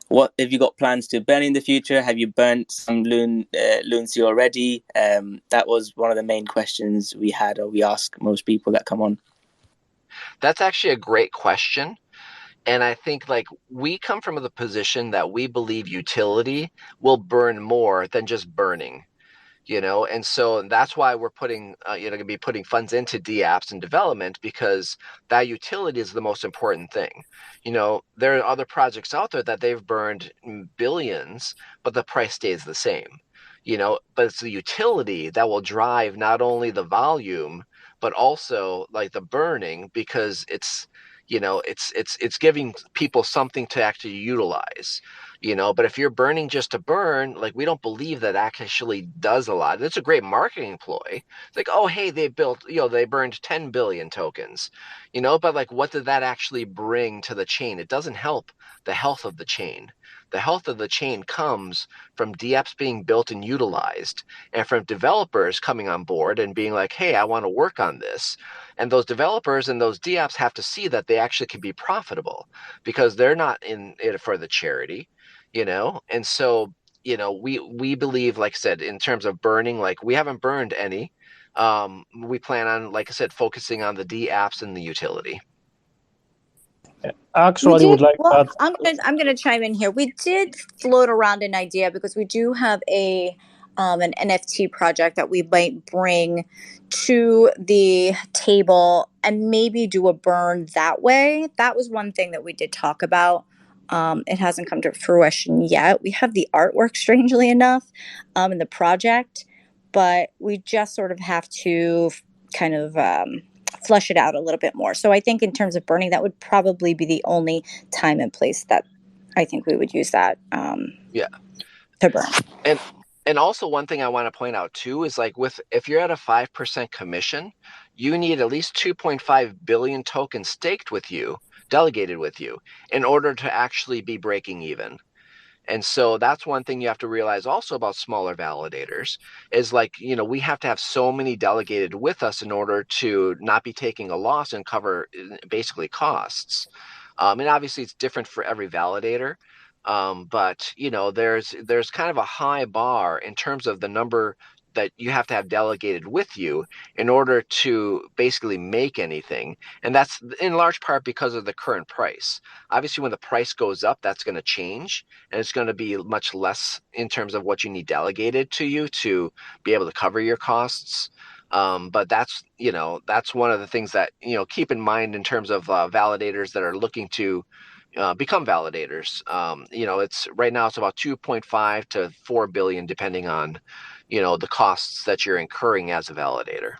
Speaker 1: what have you got plans to burn in the future? Have you burnt some Luncy already? That was one of the main questions we had, or we ask most people that come on.
Speaker 2: That's actually a great question. And I think like we come from the position that we believe utility will burn more than just burning, and so that's why we're putting, going to be putting funds into DApps and development, because that utility is the most important thing. There are other projects out there that they've burned billions, but the price stays the same, but it's the utility that will drive not only the volume, but also like the burning, because it's giving people something to actually utilize, but if you're burning just to burn, like we don't believe that actually does a lot. It's a great marketing ploy. It's like, oh, hey, they built, they burned 10 billion tokens, but like, what did that actually bring to the chain? It doesn't help the health of the chain. The health of the chain comes from DApps being built and utilized, and from developers coming on board and being like, hey, I want to work on this. And those developers and those DApps have to see that they actually can be profitable, because they're not in it for the charity, And so, we believe, like I said, in terms of burning, like we haven't burned any. We plan on, like I said, focusing on the DApps and the utility.
Speaker 3: Actually, would like
Speaker 5: well,
Speaker 3: that.
Speaker 5: I'm gonna chime in here. We did float around an idea, because we do have an NFT project that we might bring to the table and maybe do a burn that way. That was one thing that we did talk about. It hasn't come to fruition yet. We have the artwork, strangely enough, in the project, but we just sort of have to kind of flush it out a little bit more. So I think in terms of burning, that would probably be the only time and place that I think we would use that to burn.
Speaker 2: And also, one thing I want to point out too is like if you're at a 5% commission, you need at least 2.5 billion tokens staked with you, delegated with you, in order to actually be breaking even. And so that's one thing you have to realize also about smaller validators is like, we have to have so many delegated with us in order to not be taking a loss and cover basically costs. And obviously it's different for every validator. But there's kind of a high bar in terms of the number that you have to have delegated with you in order to basically make anything. And that's in large part because of the current price. Obviously, when the price goes up, that's going to change, and it's going to be much less in terms of what you need delegated to you to be able to cover your costs. But that's one of the things that, keep in mind in terms of validators that are looking to become validators. It's right now it's about 2.5 to 4 billion, depending on, the costs that you're incurring as a validator.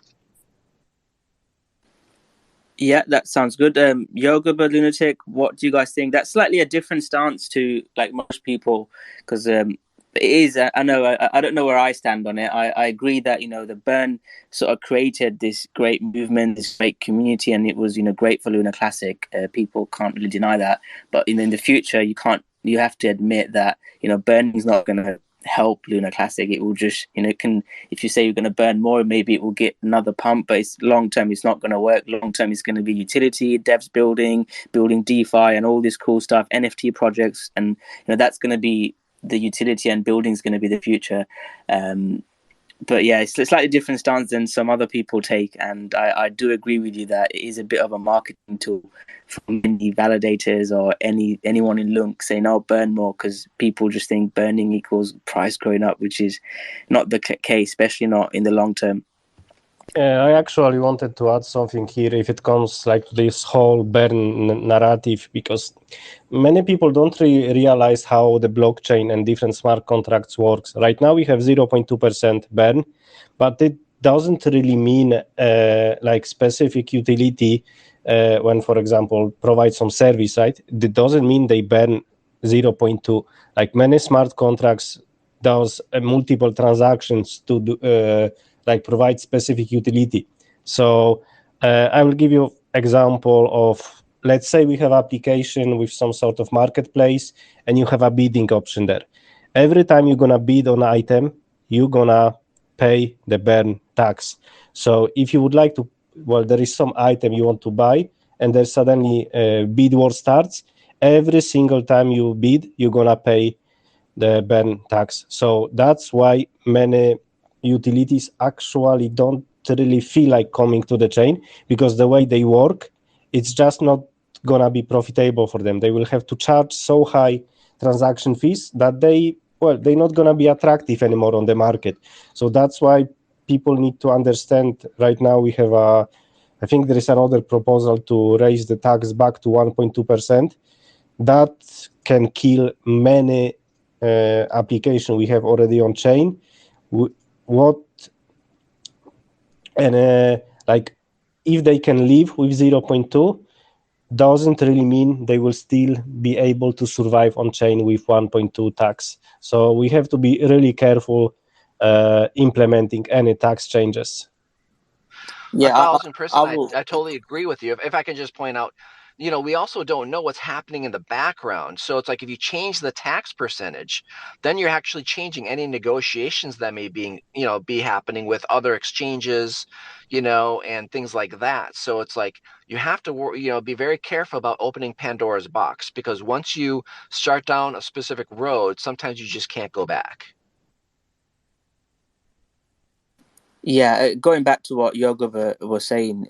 Speaker 1: Yeah, that sounds good. Yogabba, Lunatic, what do you guys think? That's slightly a different stance to like most people, because it is. I know. I don't know where I stand on it. I agree that the burn sort of created this great movement, this great community, and it was great for LunaClassic. People can't really deny that. But in the future, you have to admit that burning is not going to help LunaClassic. It will just if you say you're going to burn more, maybe it will get another pump, but it's long term it's not going to work. Long term it's going to be utility, devs building DeFi and all this cool stuff, NFT projects, and that's going to be the utility, and building is going to be the future. But yeah, it's slightly different stance than some other people take, and I do agree with you that it is a bit of a marketing tool for many validators or anyone in Lunc saying, "Oh, burn more," because people just think burning equals price going up, which is not the case, especially not in the long term.
Speaker 3: I actually wanted to add something here if it comes like this whole burn narrative, because many people don't realize how the blockchain and different smart contracts works. Right now we have 0.2% burn, but it doesn't really mean like specific utility when, for example, provide some service, right? It doesn't mean they burn 0.2. Like many smart contracts does multiple transactions to do, like provide specific utility. So I will give you example of, let's say we have application with some sort of marketplace and you have a bidding option there. Every time you're gonna bid on an item, you're gonna pay the burn tax. So if you would like to, there is some item you want to buy and there suddenly bid war starts, every single time you bid, you're gonna pay the burn tax. So that's why many utilities actually don't really feel like coming to the chain, because the way they work, it's just not gonna be profitable for them. They will have to charge so high transaction fees that they're not gonna be attractive anymore on the market. So that's why people need to understand. Right now we have I think there is another proposal to raise the tax back to 1.2%. That can kill many applications we have already on chain. Like if they can live with 0.2, doesn't really mean they will still be able to survive on chain with 1.2 tax. So we have to be really careful implementing any tax changes.
Speaker 2: Yeah, 1,000%. I totally agree with you. If I can just point out, we also don't know what's happening in the background. So it's like if you change the tax percentage, then you're actually changing any negotiations that may be happening with other exchanges, and things like that. So it's like you have to, be very careful about opening Pandora's box, because once you start down a specific road, sometimes you just can't go back.
Speaker 1: Yeah, going back to what Yogabba was saying,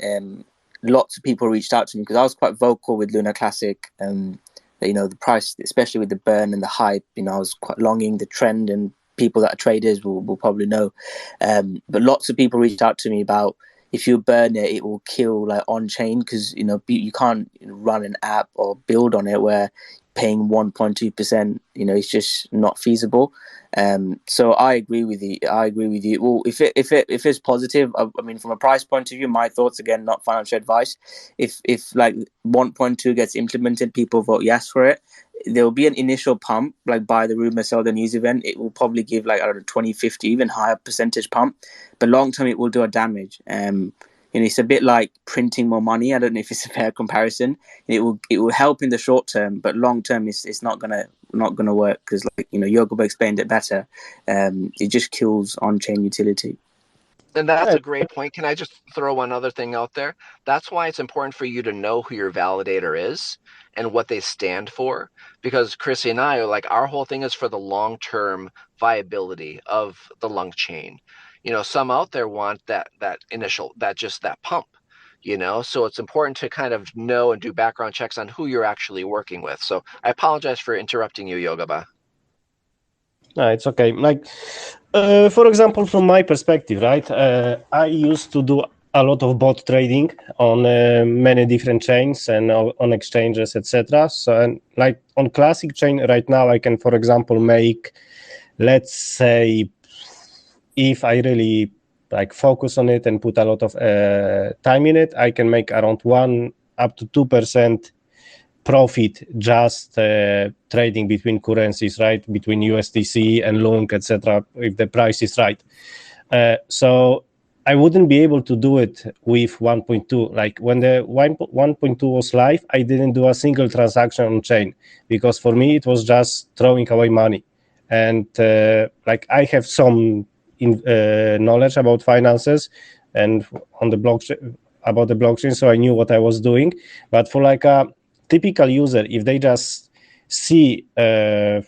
Speaker 1: lots of people reached out to me because I was quite vocal with LunaClassic. The price, especially with the burn and the hype, I was quite longing the trend, and people that are traders will probably know. But lots of people reached out to me about, if you burn it, it will kill like on chain, because you can't run an app or build on it where paying 1.2%, it's just not feasible. So I agree with you. Well, if it's positive, I mean, from a price point of view, my thoughts, again, not financial advice. If like 1.2 gets implemented, people vote yes for it, there will be an initial pump, like buy the rumor, sell the news event. It will probably give like, I don't know, 20, 50, even higher percentage pump. But long term, it will do a damage. It's a bit like printing more money. I don't know if it's a fair comparison. It will help in the short term, but long term, it's not gonna work, because Yogabba explained it better. It just kills on-chain utility.
Speaker 2: And that's a great point. Can I just throw one other thing out there? That's why it's important for you to know who your validator is and what they stand for. Because Chrissy and I are like, our whole thing is for the long-term viability of the Lunc chain. some out there want that initial, that pump, so it's important to kind of know and do background checks on who you're actually working with. So I apologize for interrupting you, Yogabba.
Speaker 3: No, it's okay. Like, for example, from my perspective, right? I used to do a lot of bot trading on many different chains and on exchanges, etc. So, and like on classic chain right now, I can, for example, make, let's say, if I really like focus on it and put a lot of time in it, I can make around 1 up to 2% profit just trading between currencies, right? Between USDC and Lunc, etc. If the price is right. So I wouldn't be able to do it with 1.2. Like when the 1.2 was live, I didn't do a single transaction on chain because for me it was just throwing away money. And like I have some knowledge about finances and on the blockchain, about the blockchain, so I knew what I was doing. But for like a typical user, if they just see their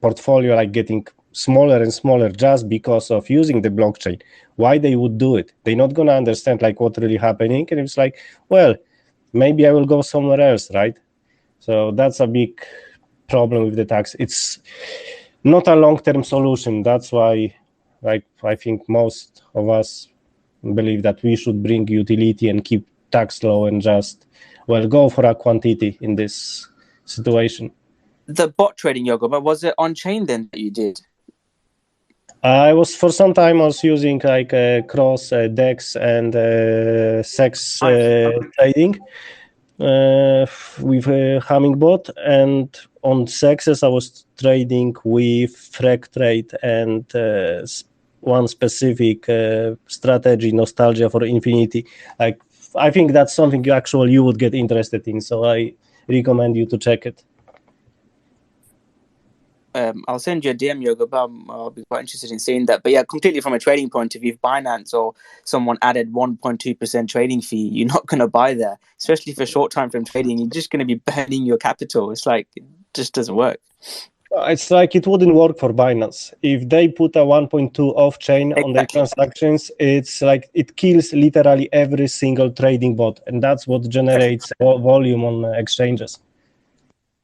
Speaker 3: portfolio like getting smaller and smaller just because of using the blockchain, why they would do it? They're not gonna understand like what's really happening, and it's like, well, maybe I will go somewhere else, right? So that's a big problem with the tax. It's not a long-term solution. That's why, like, I think most of us believe that we should bring utility and keep tax low and just, well, go for a quantity in this situation.
Speaker 1: The bot trading, Yogabba, was it on chain then that you did?
Speaker 3: I was for some time I was using like cross DEX and SEX trading with Hummingbot, and on SEXes I was trading with Frag Trade and one specific strategy, Nostalgia for Infinity. Like I think that's something you would get interested in, so I recommend you to check it.
Speaker 1: I'll send you a DM, Yogabba. I'll be quite interested in seeing that. But yeah, completely from a trading point of view, if Binance or someone added 1.2% trading fee, you're not going to buy there, especially for short time frame trading. You're just going to be burning your capital. It's like, it just doesn't work.
Speaker 3: It's like it wouldn't work for Binance. If they put a 1.2 off-chain on their transactions, it's like it kills literally every single trading bot, and that's what generates volume on exchanges.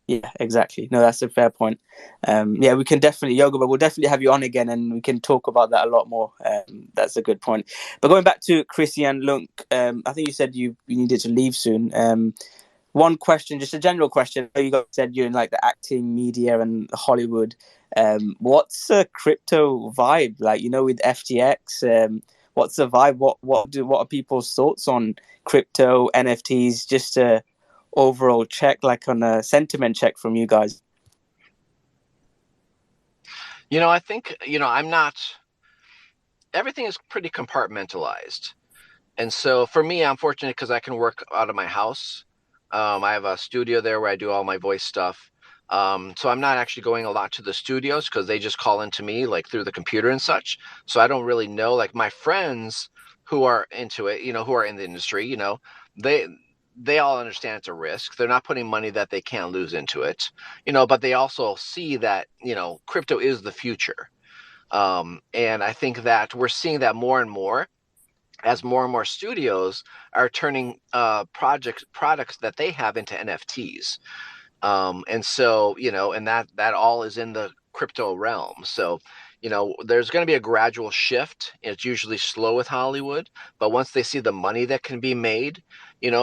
Speaker 1: Yeah, exactly. No, that's a fair point. Yeah, we can definitely, Yogabba, we'll definitely have you on again and we can talk about that a lot more. That's a good point. But going back to Chrissy and Lunc, I think you said you needed to leave soon. One question, just a general question. You guys said you're in like the acting, media and Hollywood. What's a crypto vibe like, with FTX? What's the vibe? What are people's thoughts on crypto, NFTs, just overall check, like on a sentiment check from you guys?
Speaker 2: I think, I'm not, everything is pretty compartmentalized. And so for me, I'm fortunate because I can work out of my house. I have a studio there where I do all my voice stuff. So I'm not actually going a lot to the studios because they just call into me like through the computer and such. So I don't really know, like my friends who are into it, who are in the industry, they all understand it's a risk. They're not putting money that they can't lose into it, but they also see that, crypto is the future. And I think that we're seeing that more and more as more and more studios are turning products that they have into NFTs. And so, and that all is in the crypto realm. So, there's going to be a gradual shift. It's usually slow with Hollywood, but once they see the money that can be made,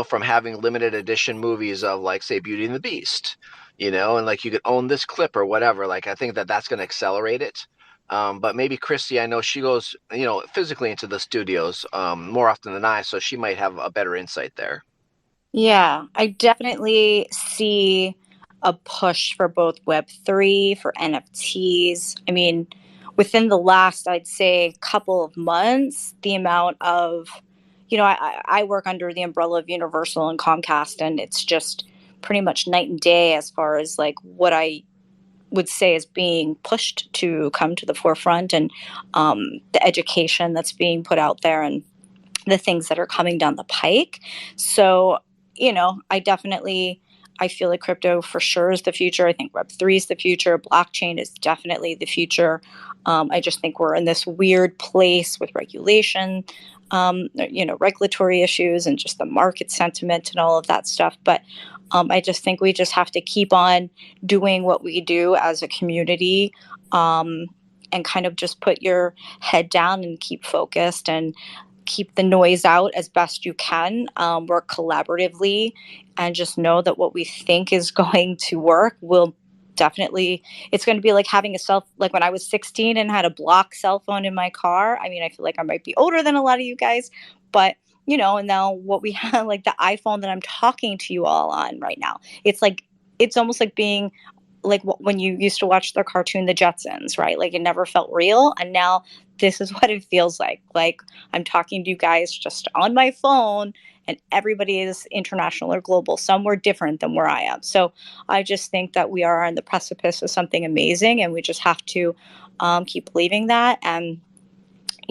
Speaker 2: from having limited edition movies of like, say, Beauty and the Beast, and like you could own this clip or whatever, like I think that that's going to accelerate it. But maybe Chrissy, I know she goes, physically into the studios more often than I, so she might have a better insight there.
Speaker 5: Yeah, I definitely see a push for both Web3, for NFTs. I mean, within the last, I'd say, couple of months, the amount of, I work under the umbrella of Universal and Comcast, and it's just pretty much night and day as far as like what I would say is being pushed to come to the forefront, and the education that's being put out there and the things that are coming down the pike. So, I I feel like crypto for sure is the future. I think Web3 is the future. Blockchain is definitely the future. I just think we're in this weird place with regulation, regulatory issues and just the market sentiment and all of that stuff. But I just think we just have to keep on doing what we do as a community, and kind of just put your head down and keep focused and keep the noise out as best you can, work collaboratively, and just know that what we think is going to work will definitely, it's going to be like having like when I was 16 and had a block cell phone in my car. I mean, I feel like I might be older than a lot of you guys, but and now what we have, like the iPhone that I'm talking to you all on right now, it's almost like being like when you used to watch the cartoon The Jetsons, right? Like it never felt real, and now this is what it feels like. Like I'm talking to you guys just on my phone, and everybody is international or global, somewhere different than where I am. So I just think that we are on the precipice of something amazing, and we just have to keep believing that. And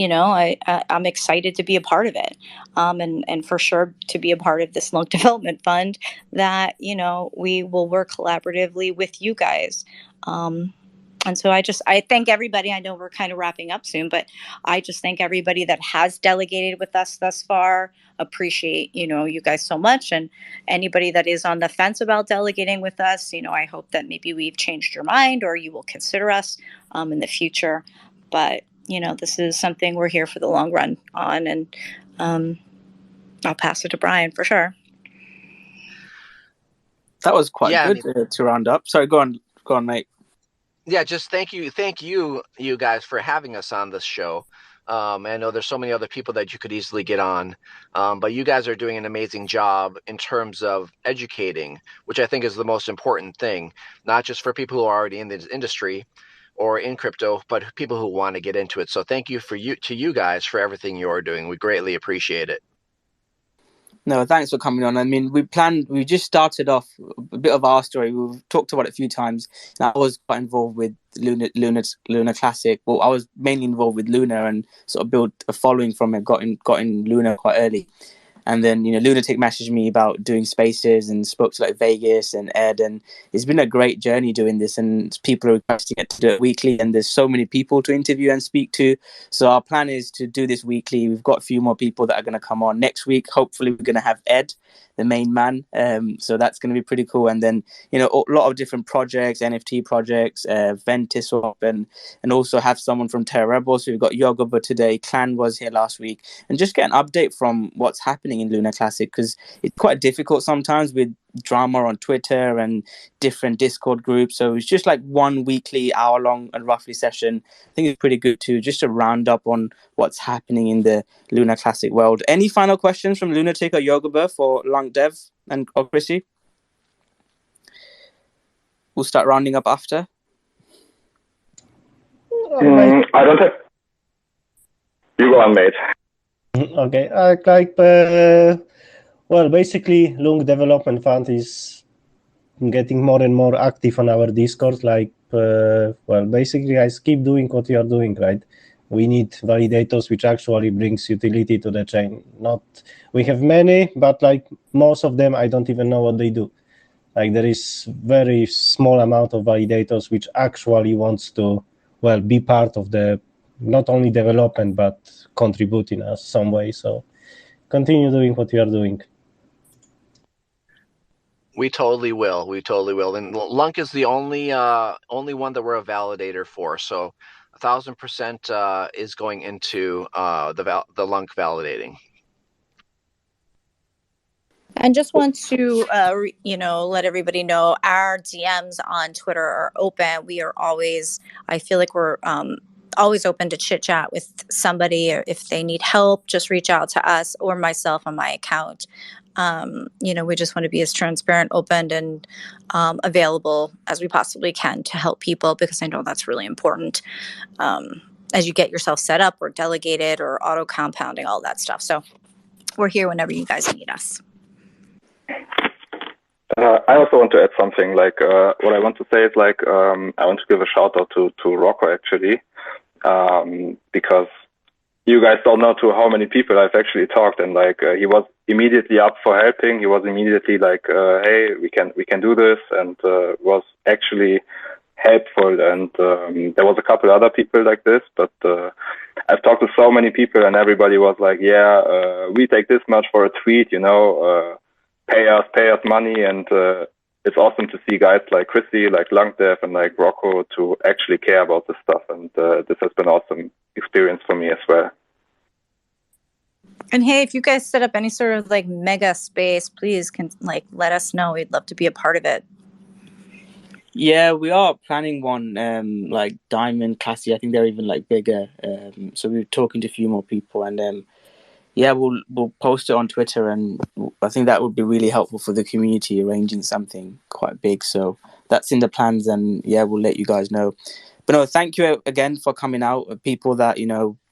Speaker 5: I'm excited to be a part of it, and for sure to be a part of this Lunc Development Fund that, we will work collaboratively with you guys. And so I thank everybody. I know we're kind of wrapping up soon, but I just thank everybody that has delegated with us thus far. Appreciate, you guys so much. And anybody that is on the fence about delegating with us, I hope that maybe we've changed your mind or you will consider us in the future. But this is something we're here for the long run on, and I'll pass it to Brian for sure.
Speaker 1: That was quite good to round up. Sorry, go on, mate.
Speaker 2: Yeah, just thank you, you guys, for having us on this show. I know there's so many other people that you could easily get on, but you guys are doing an amazing job in terms of educating, which I think is the most important thing, not just for people who are already in the industry or in crypto, but people who want to get into it. So thank you to you guys for everything you're doing. We greatly appreciate it.
Speaker 1: No, thanks for coming on. I mean, we just started off a bit of our story. We've talked about it a few times. I was quite involved with LunaClassic. Well, I was mainly involved with Luna and sort of built a following from it, got in Luna quite early. And then, Lunatic messaged me about doing spaces and spoke to like Vegas and Ed. And it's been a great journey doing this. And people are requesting it to do it weekly. And there's so many people to interview and speak to. So our plan is to do this weekly. We've got a few more people that are going to come on next week. Hopefully, we're going to have Ed, the main man. So that's going to be pretty cool. And then, a lot of different projects, NFT projects, Ventiswap, and also have someone from TerraRebels. So we've got Yogabba today. Clan was here last week. And just get an update from what's happening in LunaClassic, because it's quite difficult sometimes with drama on Twitter and different Discord groups. So it's just like one weekly hour-long and roughly session. I think it's pretty good too, just to round up on what's happening in the LunaClassic world. Any final questions from Lunatic or Yogabba for LuncDev or Chrissy? We'll start rounding up after.
Speaker 4: I don't have. You go on, mate.
Speaker 3: Okay, basically, Lunc Development Fund is getting more and more active on our Discord. Basically, guys, keep doing what you are doing, right? We need validators, which actually brings utility to the chain. We have many, but most of them, I don't even know what they do. There is very small amount of validators which actually wants to, be part of the not only development but contribute in some way. So continue doing what you are doing.
Speaker 2: We totally will. And Lunc is the only one that we're a validator for. So 1,000% is going into the Lunc validating.
Speaker 5: And just want to, let everybody know our DMs on Twitter are open. We are always, I feel like we're always open to chit chat with somebody, or if they need help, just reach out to us or myself on my account. We just want to be as transparent, open, and available as we possibly can to help people, because I know that's really important as you get yourself set up or delegated or auto compounding, all that stuff. So we're here whenever you guys need us.
Speaker 4: I also want to add something. What I want to say is I want to give a shout out to Rocko actually, because you guys don't know to how many people I've actually talked, and like he was immediately up for helping. He was immediately like, hey, we can do this, and was actually helpful. And there was a couple other people like this, but I've talked to so many people, and everybody was like, yeah, we take this much for a tweet, pay us money. And it's awesome to see guys like Chrissy, like LuncDev, and like Rocko to actually care about this stuff. And this has been an awesome experience for me as well.
Speaker 5: And hey, if you guys set up any sort of like mega space, please let us know. We'd love to be a part of it.
Speaker 1: Yeah, we are planning one, like Diamond, Classy. I think they're even like bigger. So we're talking to a few more people, and yeah, we'll post it on Twitter, and I think that would be really helpful for the community, arranging something quite big. So that's in the plans, and yeah, we'll let you guys know. But no, thank you again for coming out. People that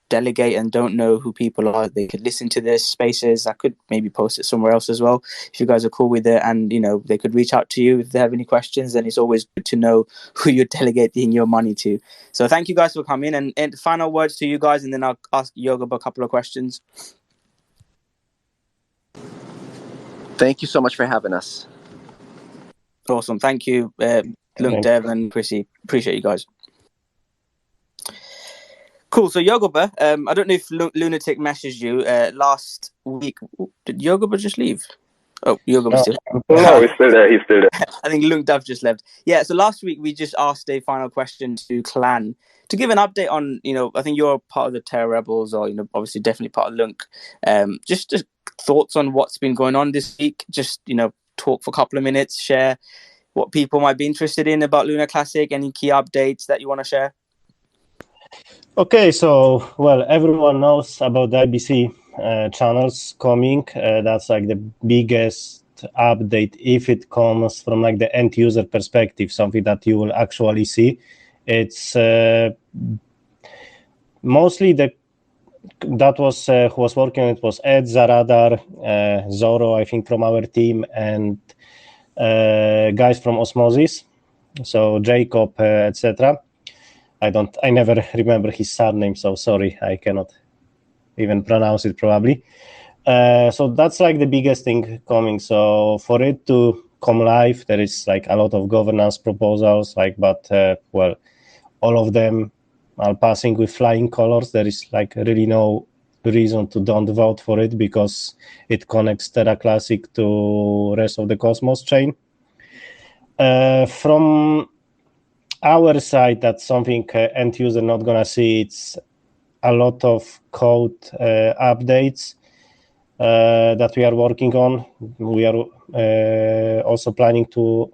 Speaker 1: delegate and don't know who people are, they could listen to this spaces. I could maybe post it somewhere else as well if you guys are cool with it, and they could reach out to you if they have any questions. And it's always good to know who you're delegating your money to. So thank you guys for coming, and final words to you guys, and then I'll ask Yogabba a couple of questions.
Speaker 2: Thank you so much for having us.
Speaker 1: Awesome. Thank you, LuncDev and Chrissy. Appreciate you guys. Cool. So Yogabba, I don't know if Lunatic messaged you last week. Did Yogabba just leave? Oh, Yogabba still.
Speaker 4: No, he's still there.
Speaker 1: I think LuncDev just left. Yeah. So last week we just asked a final question to Clan to give an update on. I think you're part of the TerraRebels, or obviously definitely part of Lunc. Just thoughts on what's been going on this week. Just talk for a couple of minutes. Share what people might be interested in about LunaClassic. Any key updates that you want to share?
Speaker 3: Okay, so, well, everyone knows about the IBC channels coming. That's like the biggest update if it comes from like the end user perspective, something that you will actually see. It's mostly that was who was working on it was Ed, Zaradar, Zoro, I think, from our team, and guys from Osmosis, so Jacob, etc. I never remember his surname, so sorry, I cannot even pronounce it probably. So that's like the biggest thing coming. So for it to come live, there is like a lot of governance proposals, but all of them are passing with flying colors. There is like really no reason to don't vote for it because it connects TerraClassic to rest of the Cosmos chain. From our side, that's something end user not gonna see. It's a lot of code updates that we are working on. We are also planning to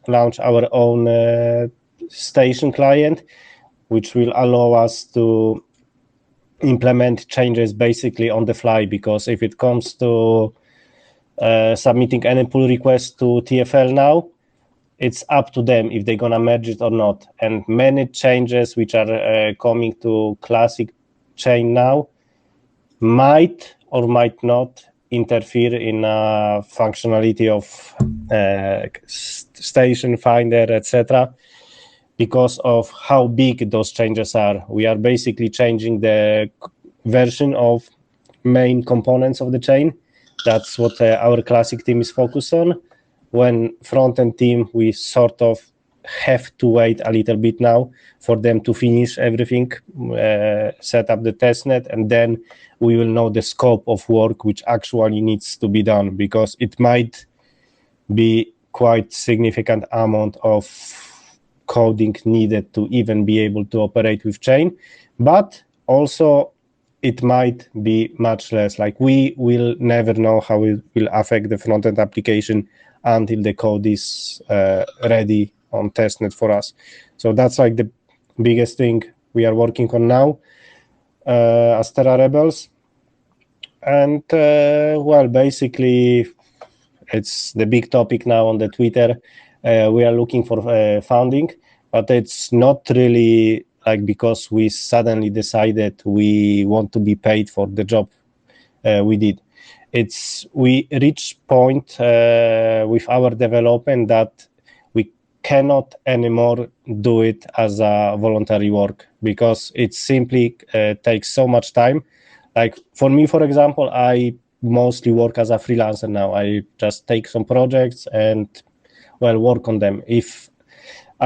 Speaker 3: launch our own station client, which will allow us to implement changes basically on the fly, because if it comes to submitting any pull request to TFL now, it's up to them if they're going to merge it or not. And many changes which are coming to Classic chain now might or might not interfere in functionality of station finder, etc. because of how big those changes are. We are basically changing the version of main components of the chain. That's what our Classic team is focused on. When front-end team, we sort of have to wait a little bit now for them to finish everything, set up the testnet, and then we will know the scope of work which actually needs to be done, because it might be quite significant amount of coding needed to even be able to operate with chain, but also it might be much less. Like, we will never know how it will affect the front-end application until the code is ready on testnet for us. So that's like the biggest thing we are working on now as TerraRebels. And basically it's the big topic now on the Twitter. We are looking for funding, but it's not really like because we suddenly decided we want to be paid for the job we did. We reach point with our development that we cannot anymore do it as a voluntary work because it simply takes so much time. Like for me, for example, I mostly work as a freelancer now. I just take some projects and work on them. If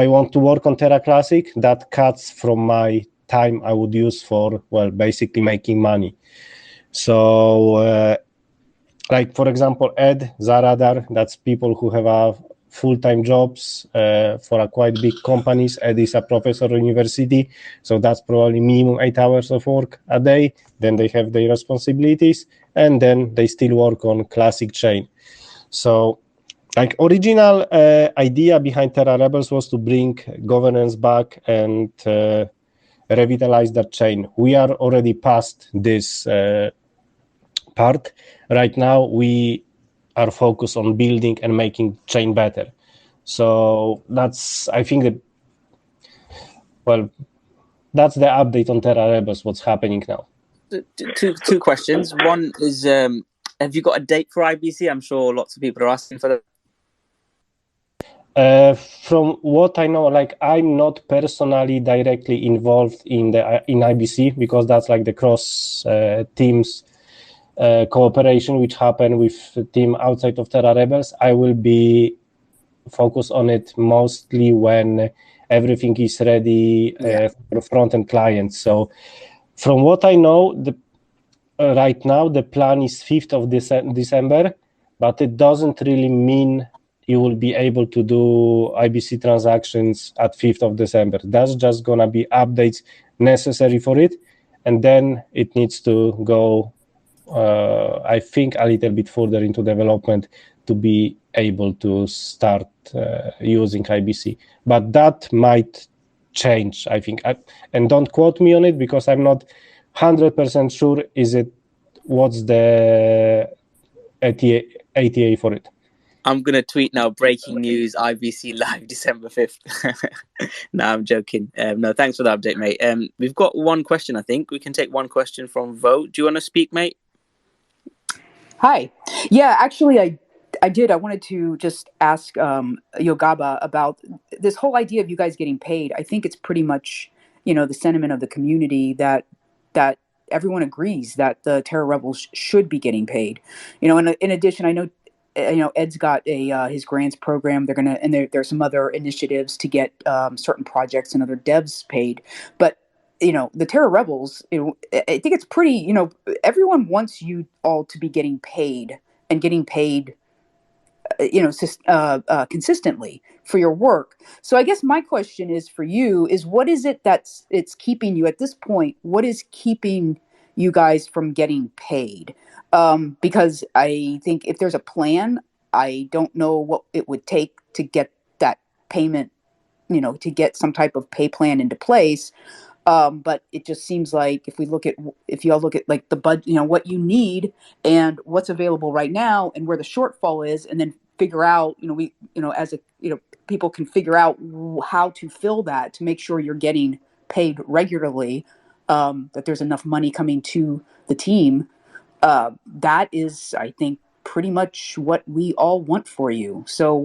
Speaker 3: I want to work on TerraClassic, that cuts from my time I would use for basically making money. So like for example, Ed, Zaradar, that's people who have a full-time jobs for a quite big companies. Ed is a professor at university, so that's probably minimum 8 hours of work a day. Then they have their responsibilities, and then they still work on Classic chain. So like original idea behind TerraRebels was to bring governance back and revitalize that chain. We are already past this part. Right now, we are focused on building and making chain better. So that's, I think, that's the update on TerraRebels, what's happening now.
Speaker 1: Two questions. One is, have you got a date for IBC? I'm sure lots of people are asking for that.
Speaker 3: From what I know, like I'm not personally directly involved in IBC because that's like the cross teams cooperation which happen with the team outside of TerraRebels. I will be focused on it mostly when everything is ready for front-end clients. So from what I know, right now the plan is 5th of December, but it doesn't really mean you will be able to do IBC transactions at 5th of December. That's just going to be updates necessary for it. And then it needs to go, I think, a little bit further into development to be able to start using IBC. But that might change, I think. And don't quote me on it because I'm not 100% sure what's the ATA for it.
Speaker 1: I'm going to tweet now, breaking news, IBC live December 5th. No, I'm joking. No, thanks for the update, mate. We've got one question, I think. We can take one question from Vote. Do you want to speak, mate?
Speaker 6: Hi. Yeah, actually, I did. I wanted to just ask Yogabba about this whole idea of you guys getting paid. I think it's pretty much, the sentiment of the community that everyone agrees that the TerraRebels should be getting paid. In addition, I know Ed's got his grants program. They're gonna, and there's some other initiatives to get certain projects and other devs paid. But the TerraRebels, I think it's pretty. Everyone wants you all to be getting paid and getting paid, consistently for your work. So I guess my question is for you is what is it it's keeping you at this point? What is keeping you guys from getting paid? Because I think if there's a plan, I don't know what it would take to get that payment, to get some type of pay plan into place. But it just seems like if y'all look at like the budget, what you need and what's available right now and where the shortfall is, and then figure out, people can figure out how to fill that to make sure you're getting paid regularly, that there's enough money coming to the team. That is, I think, pretty much what we all want for you. So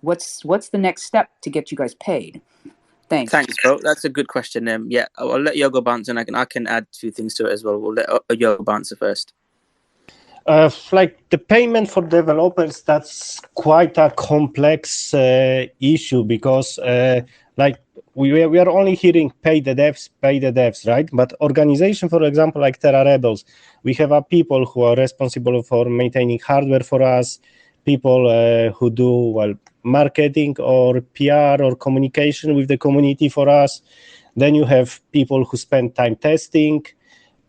Speaker 6: what's the next step to get you guys paid? Thanks,
Speaker 1: bro. That's a good question. I'll let Yogo answer, and I can add 2 things to it as well. We'll let Yogo answer first.
Speaker 3: Like the payment for developers, that's quite a complex issue because like we are only hearing pay the devs, right? But organization, for example, like TerraRebels, we have people who are responsible for maintaining hardware for us, people who do marketing or PR or communication with the community for us. Then you have people who spend time testing,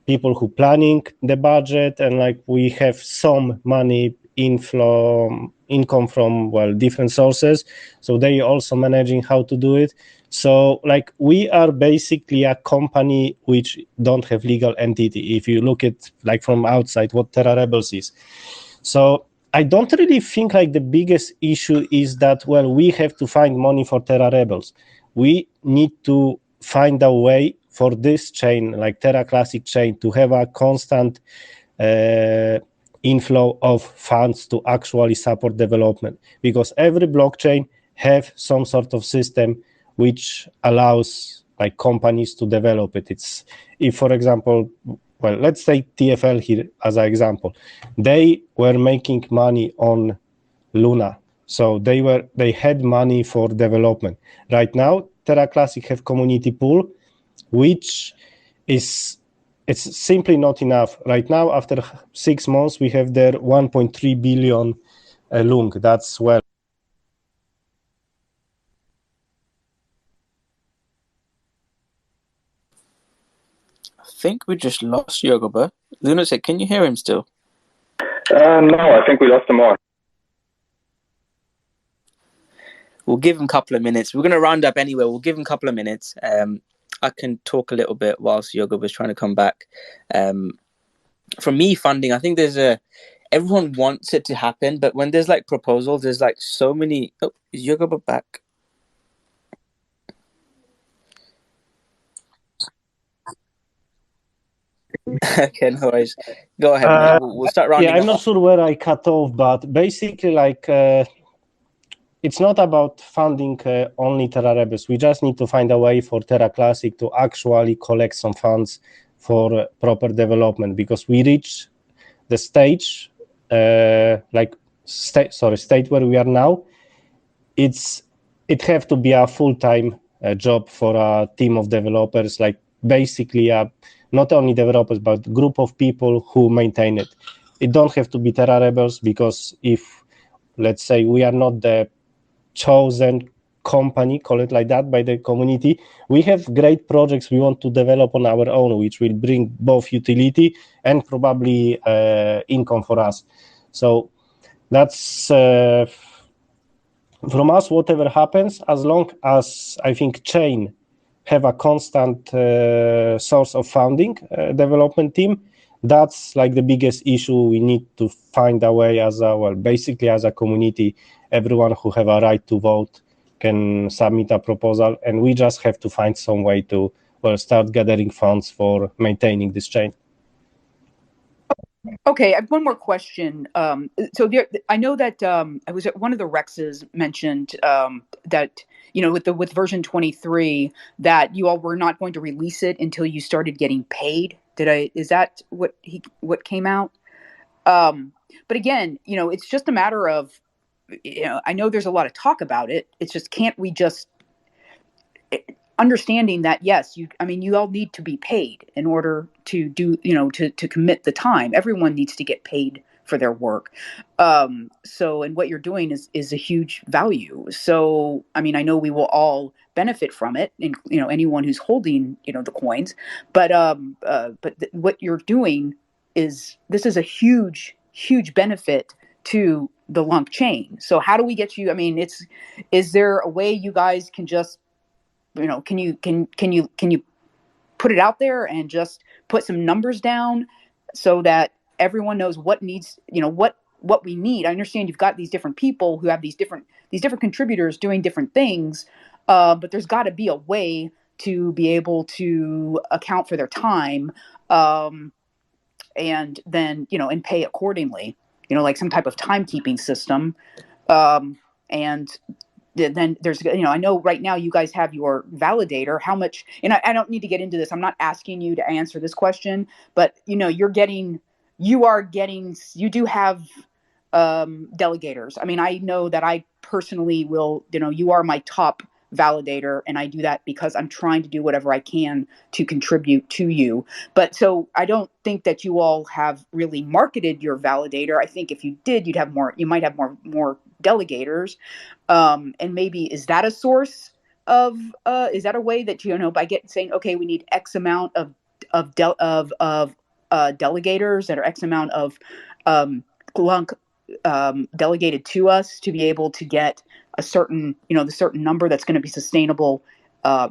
Speaker 3: people who planning the budget, and we have some money income from different sources, so they also managing how to do it. So we are basically a company which don't have legal entity if you look at from outside what TerraRebels is. So I don't really think the biggest issue is that we have to find money for TerraRebels. We need to find a way for this chain, like TerraClassic chain, to have a constant inflow of funds to actually support development, because every blockchain have some sort of system which allows like companies to develop it. It's if, for example, well, let's take TFL here as an example. They were making money on Luna, so they had money for development. Right now, TerraClassic have community pool, which is it's simply not enough. Right now, after 6 months, we have there 1.3 billion Lunc. That's well.
Speaker 1: I think we just lost Yogabba. LunaClassic, can you hear him still?
Speaker 4: No, I think we lost him all.
Speaker 1: We'll give him a couple of minutes. We're going to round up anyway. We'll give him a couple of minutes. I can talk a little bit whilst Yogabba's trying to come back. For me, funding, I think everyone wants it to happen, but when there's like proposals, there's like so many. Oh, is Yogabba back? Okay, no worries. Go ahead, mate. We'll start rounding
Speaker 3: Yeah, I'm
Speaker 1: up.
Speaker 3: not sure where I cut off, but basically, like, it's not about funding only TerraRebels. We just need to find a way for TerraClassic to actually collect some funds for proper development, because we reach the stage, state where we are now. It have to be a full-time job for a team of developers, like basically not only developers, but group of people who maintain it. It don't have to be TerraRebels, because if, let's say, we are not the chosen company, call it like that, by the community, we have great projects we want to develop on our own, which will bring both utility and probably income for us. So that's from us, whatever happens, as long as I think Chain have a constant source of funding, development team, that's like the biggest issue. We need to find a way as a community, everyone who have a right to vote can submit a proposal, and we just have to find some way to start gathering funds for maintaining this chain.
Speaker 6: Okay, I have one more question. So I know that I was at one of the Rexes mentioned that with version 23 that you all were not going to release it until you started getting paid. Is that what came out? But again, it's just a matter of I know there's a lot of talk about it. It's just can't we just understanding that yes, you all need to be paid in order to do to commit the time. Everyone needs to get paid for their work. And what you're doing is a huge value. So I know we will all benefit from it, and anyone who's holding the coins. But what you're doing is a huge benefit to the Lunc chain. So how do we get you? Is there a way you guys can just can you put it out there and just put some numbers down so that everyone knows what needs, what we need? I understand you've got these different people who have these different contributors doing different things, but there's got to be a way to be able to account for their time, and then and pay accordingly. Like some type of timekeeping system, and then there's I know right now you guys have your validator. How much? And I don't need to get into this. I'm not asking you to answer this question, but you do have delegators. I know that I personally will. You are my top validator, and I do that because I'm trying to do whatever I can to contribute to you. But so I don't think that you all have really marketed your validator. I think if you did, you might have more delegators, and maybe is that a source of is that a way that by saying okay, we need X amount of delegators that are X amount of Lunc delegated to us to be able to get a certain the certain number that's going to be sustainable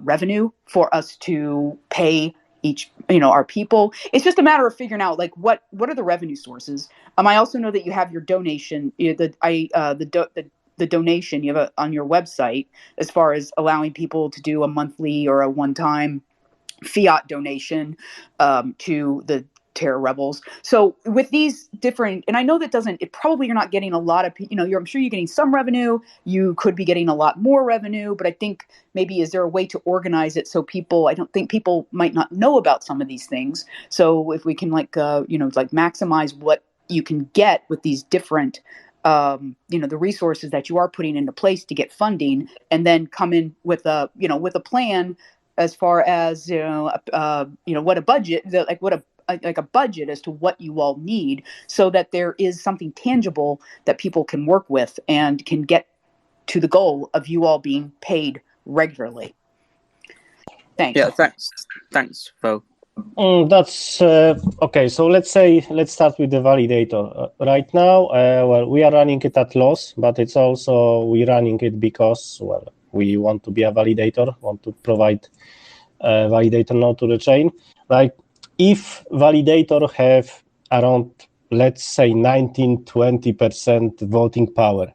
Speaker 6: revenue for us to pay each our people. It's just a matter of figuring out like what are the revenue sources. I also know that you have your donation, the donation you have on your website as far as allowing people to do a monthly or a one-time fiat donation to the TerraRebels. So with these different, and I know that probably you're not getting a lot of, I'm sure you're getting some revenue. You could be getting a lot more revenue, but I think maybe is there a way to organize it so I don't think people might not know about some of these things. So if we can maximize what you can get with these different, the resources that you are putting into place to get funding, and then come in with a plan as far as, what a budget, like a budget as to what you all need, so that there is something tangible that people can work with and can get to the goal of you all being paid regularly. Thanks.
Speaker 1: Yeah, thanks, Bo.
Speaker 3: That's okay. So let's start with the validator. Right now, we are running it at loss, but it's also we're running it because we want to be a validator, want to provide a validator node to the chain. Like if validator have around, let's say 19-20% voting power,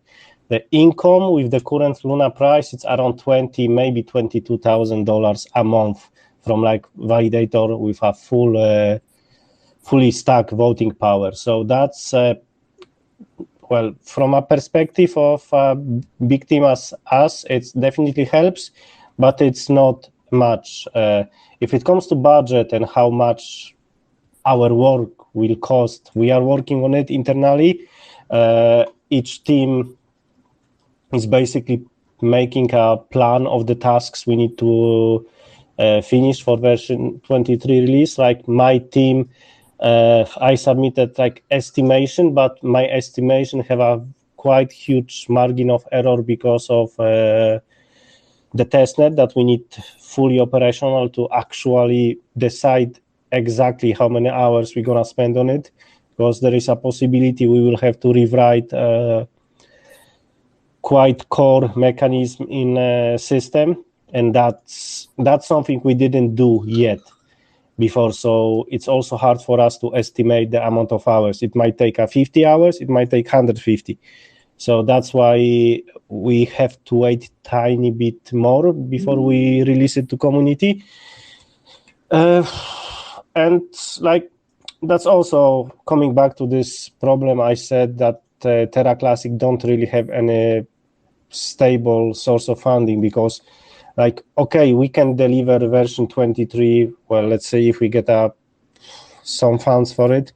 Speaker 3: the income with the current Luna price, it's around $20,000, maybe $22,000 a month from like validator with a fully stacked voting power. So that's from a perspective of a big team as us, it definitely helps, but it's not much. If it comes to budget and how much our work will cost, we are working on it internally. Each team is basically making a plan of the tasks we need to finish for version 23 release. Like my team, I submitted like estimation, but my estimation have a quite huge margin of error because of the testnet that we need fully operational to actually decide exactly how many hours we're gonna spend on it, because there is a possibility we will have to rewrite quite core mechanism in system, and that's something we didn't do yet before. So it's also hard for us to estimate the amount of hours. It might take 50 hours, it might take 150. So that's why we have to wait tiny bit more before we release it to community. And like that's also coming back to this problem I said that TerraClassic don't really have any stable source of funding, because like, okay, we can deliver version 23, let's say if we get some funds for it,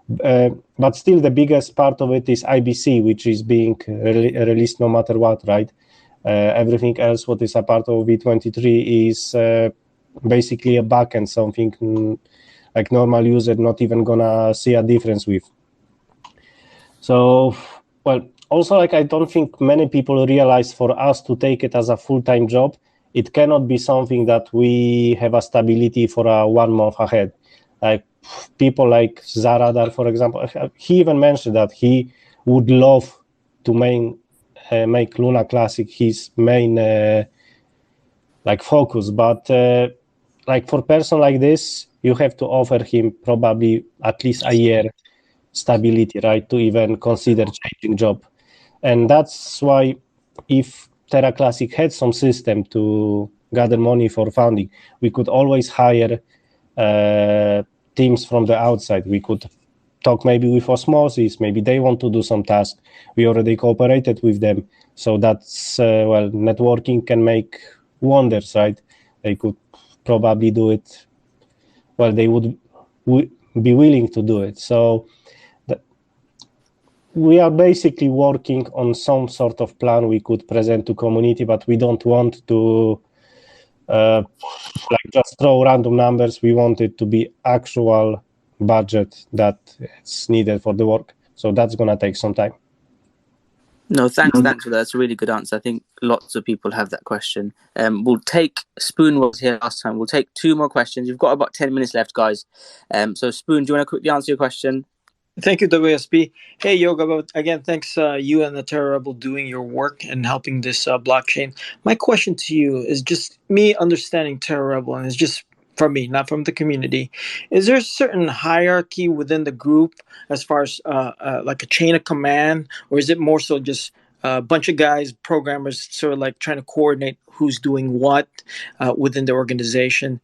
Speaker 3: but still the biggest part of it is IBC, which is being released no matter what, right? Everything else what is a part of V23 is basically a backend, something like normal user not even gonna see a difference with. So, also, like, I don't think many people realize for us to take it as a full-time job, it cannot be something that we have a stability for 1 month ahead. Like people like Zaradar, for example, he even mentioned that he would love to make LunaClassic his main like focus, but like for a person like this, you have to offer him probably at least a year stability, right, to even consider changing job. And that's why if TerraClassic had some system to gather money for funding, we could always hire teams from the outside. We could talk maybe with Osmosis, maybe they want to do some task. We already cooperated with them. So that's, networking can make wonders, right? They could probably do it. Well, they would be willing to do it. So we are basically working on some sort of plan we could present to community, but we don't want to like just throw random numbers. We want it to be actual budget that is needed for the work. So that's going to take some time.
Speaker 1: No, thanks for that. That's a really good answer. I think lots of people have that question. We'll take, Spoon was here last time. We'll take 2 more questions. You've got about 10 minutes left, guys. So Spoon, do you want to quickly answer your question?
Speaker 7: Thank you, WSB. Hey, Yogabba. Again, thanks you and the TerraRebel doing your work and helping this blockchain. My question to you is just me understanding TerraRebel, and it's just from me, not from the community. Is there a certain hierarchy within the group as far as like a chain of command, or is it more so just a bunch of guys, programmers, sort of like trying to coordinate who's doing what within the organization?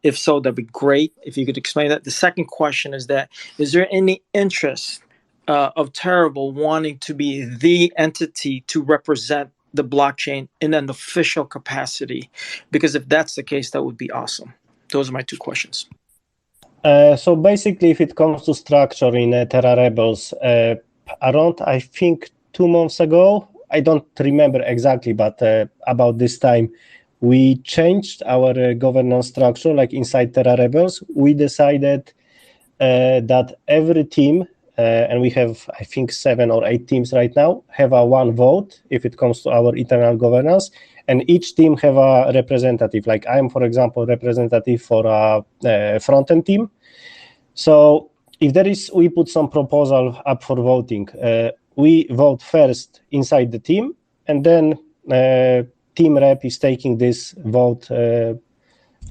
Speaker 7: If so, that'd be great if you could explain that. The second question is there any interest of TerraRebels wanting to be the entity to represent the blockchain in an official capacity? Because if that's the case, that would be awesome. Those are my two questions.
Speaker 3: So basically, if it comes to structure in TerraRebels, around, I think, 2 months ago, I don't remember exactly, but about this time, we changed our governance structure, like inside TerraRebels. We decided that every team, and we have, I think, 7 or 8 teams right now, have a one vote if it comes to our internal governance, and each team have a representative. Like I'm, for example, representative for a front-end team. So if there is, we put some proposal up for voting. We vote first inside the team, and then team rep is taking this vote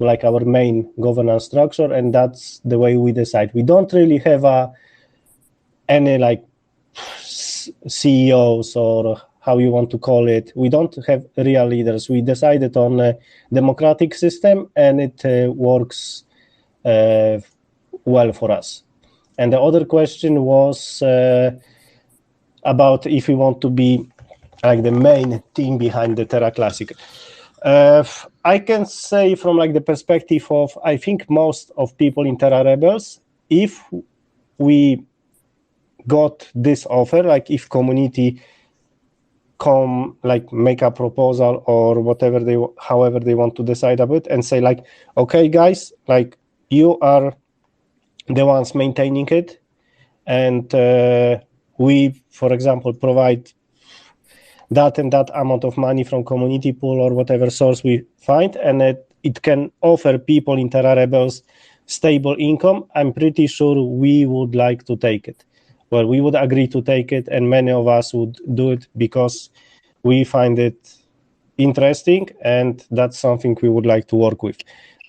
Speaker 3: like our main governance structure, and that's the way we decide. We don't really have any like CEOs or how you want to call it. We don't have real leaders. We decided on a democratic system, and it works well for us. And the other question was about if we want to be like the main team behind the TerraClassic. I can say from like the perspective of, I think most of people in TerraRebels, if we got this offer, like if community come like make a proposal or whatever however they want to decide about it, and say like, okay guys, like you are the ones maintaining it, and we, for example, provide that and that amount of money from community pool or whatever source we find, and it can offer people in TerraRebels stable income, I'm pretty sure we would like to take it. Well, we would agree to take it, and many of us would do it because we find it interesting, and that's something we would like to work with.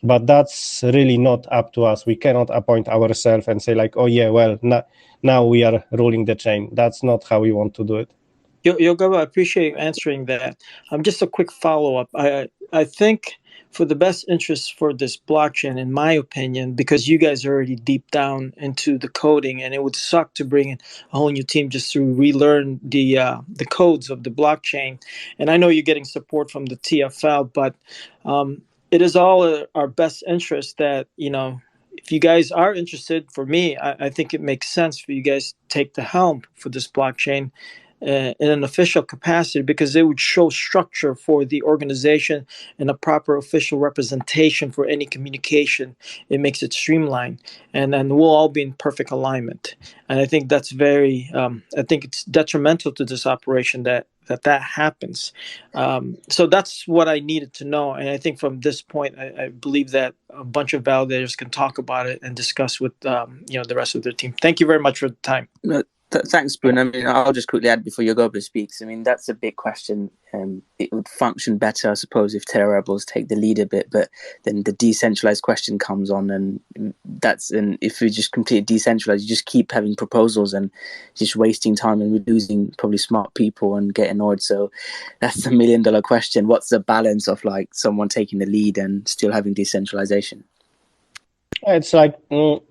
Speaker 3: But that's really not up to us. We cannot appoint ourselves and say like, oh yeah, well, now we are ruling the chain. That's not how we want to do it.
Speaker 7: Yogabba, I appreciate you answering that. Just a quick follow-up. I think for the best interest for this blockchain, in my opinion, because you guys are already deep down into the coding, and it would suck to bring in a whole new team just to relearn the codes of the blockchain. And I know you're getting support from the TFL, but it is all our best interest that, you know, if you guys are interested, for me, I think it makes sense for you guys to take the helm for this blockchain in an official capacity, because it would show structure for the organization and a proper official representation for any communication. It makes it streamlined, and then we'll all be in perfect alignment. And I think that's very, I think it's detrimental to this operation that happens. So that's what I needed to know. And I think from this point, I believe that a bunch of validators can talk about it and discuss with the rest of their team. Thank you very much for the time.
Speaker 1: Thanks, Spoon. I mean, I'll just quickly add before Yogabba speaks. I mean, that's a big question. It would function better, I suppose, if TerraRebels take the lead a bit, but then the decentralized question comes on, and if we just completely decentralized, you just keep having proposals and just wasting time, and we're losing probably smart people and get annoyed. So that's the $1 million question. What's the balance of like someone taking the lead and still having decentralization?
Speaker 3: It's like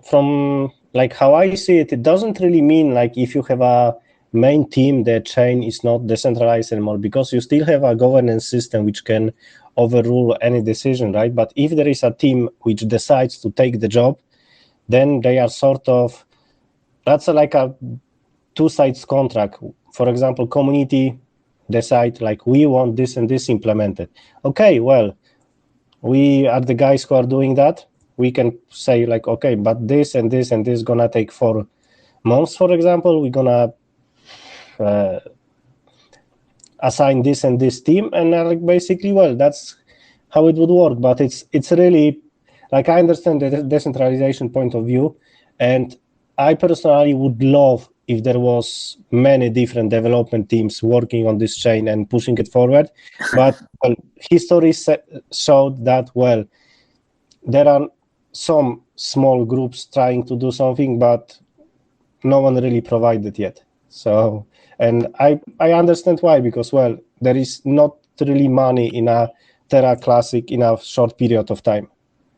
Speaker 3: from like how I see it, it doesn't really mean like if you have a main team, the chain is not decentralized anymore, because you still have a governance system which can overrule any decision, right? But if there is a team which decides to take the job, then they are sort of, that's like a two sides contract. For example, community decide like we want this and this implemented. Okay, well, we are the guys who are doing that. We can say like, okay, but this and this and this is gonna take 4 months, for example. We're gonna assign this and this team, and like basically, well, that's how it would work. But it's really like, I understand the decentralization point of view, and I personally would love if there was many different development teams working on this chain and pushing it forward. But history showed that, well, there are some small groups trying to do something, but no one really provided yet. So And I understand why, because, well, there is not really money in a TerraClassic in a short period of time.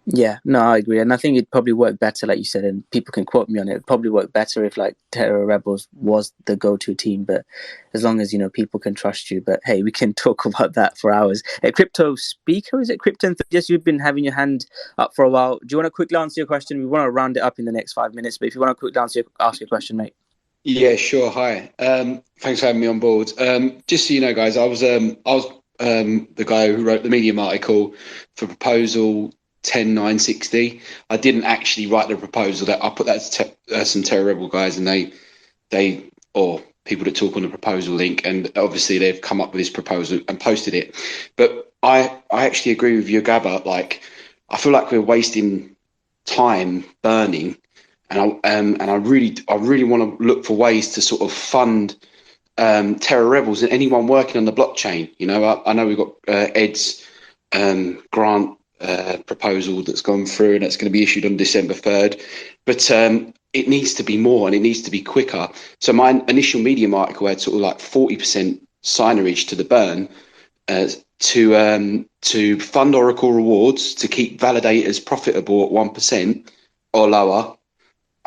Speaker 1: Yeah, no, I agree. And I think it'd probably work better, like you said, and people can quote me on it. It'd probably work better if like TerraRebels was the go-to team, but as long as, people can trust you. But hey, we can talk about that for hours. Crypto Speaker, is it Crypto? Yes, you've been having your hand up for a while. Do you want to quickly answer your question? We want to round it up in the next 5 minutes, but if you want to quickly ask your question, mate.
Speaker 8: Yeah, sure. Hi. Thanks for having me on board. Just so you know, guys, I was the guy who wrote the Medium article for proposal 10.960. I didn't actually write the proposal. That I put that to some TerraRebel guys, and they or people that talk on the proposal link, and obviously they've come up with this proposal and posted it. But I actually agree with Yogabba. Like, I feel like we're wasting time burning, and I really want to look for ways to sort of fund TerraRebels and anyone working on the blockchain. I know we've got Ed's grant proposal that's gone through, and that's going to be issued on December 3rd, but it needs to be more, and it needs to be quicker. So my initial Medium article had sort of like 40% signage to the burn to fund Oracle rewards, to keep validators profitable at 1% or lower,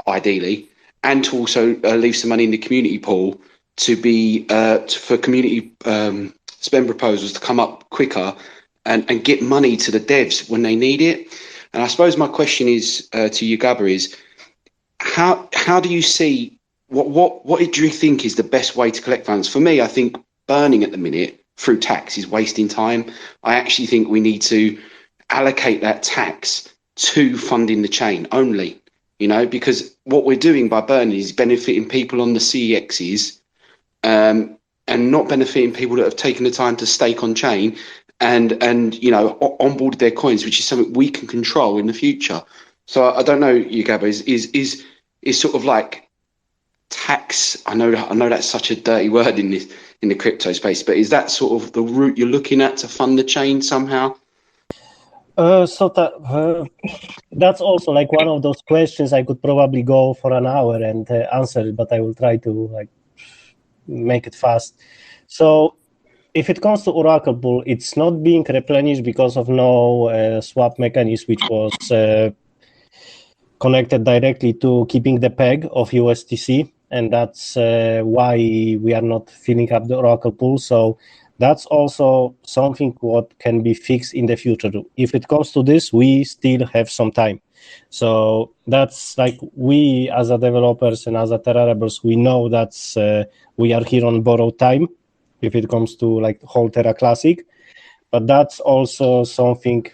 Speaker 8: ideally, and to also leave some money in the community pool to be for community spend proposals to come up quicker and get money to the devs when they need it. And I suppose my question is to Yogabba is, how do you see, what do you think is the best way to collect funds? For me, I think burning at the minute through tax is wasting time. I actually think we need to allocate that tax to funding the chain only, because what we're doing by burning is benefiting people on the CEXs and not benefiting people that have taken the time to stake on chain and onboard their coins, which is something we can control in the future. So I don't know, Yogabba, is sort of like tax. I know that's such a dirty word in the crypto space, but is that sort of the route you're looking at to fund the chain somehow?
Speaker 3: That's also like one of those questions I could probably go for an hour and answer it, but I will try to make it fast. So if it comes to Oracle Pool, it's not being replenished because of no swap mechanism, which was connected directly to keeping the peg of USTC, and that's why we are not filling up the Oracle Pool. So that's also something what can be fixed in the future. If it comes to this, we still have some time. So that's like, we as a developers and as a TerraRebels, we know that's we are here on borrowed time if it comes to like whole TerraClassic, but that's also something,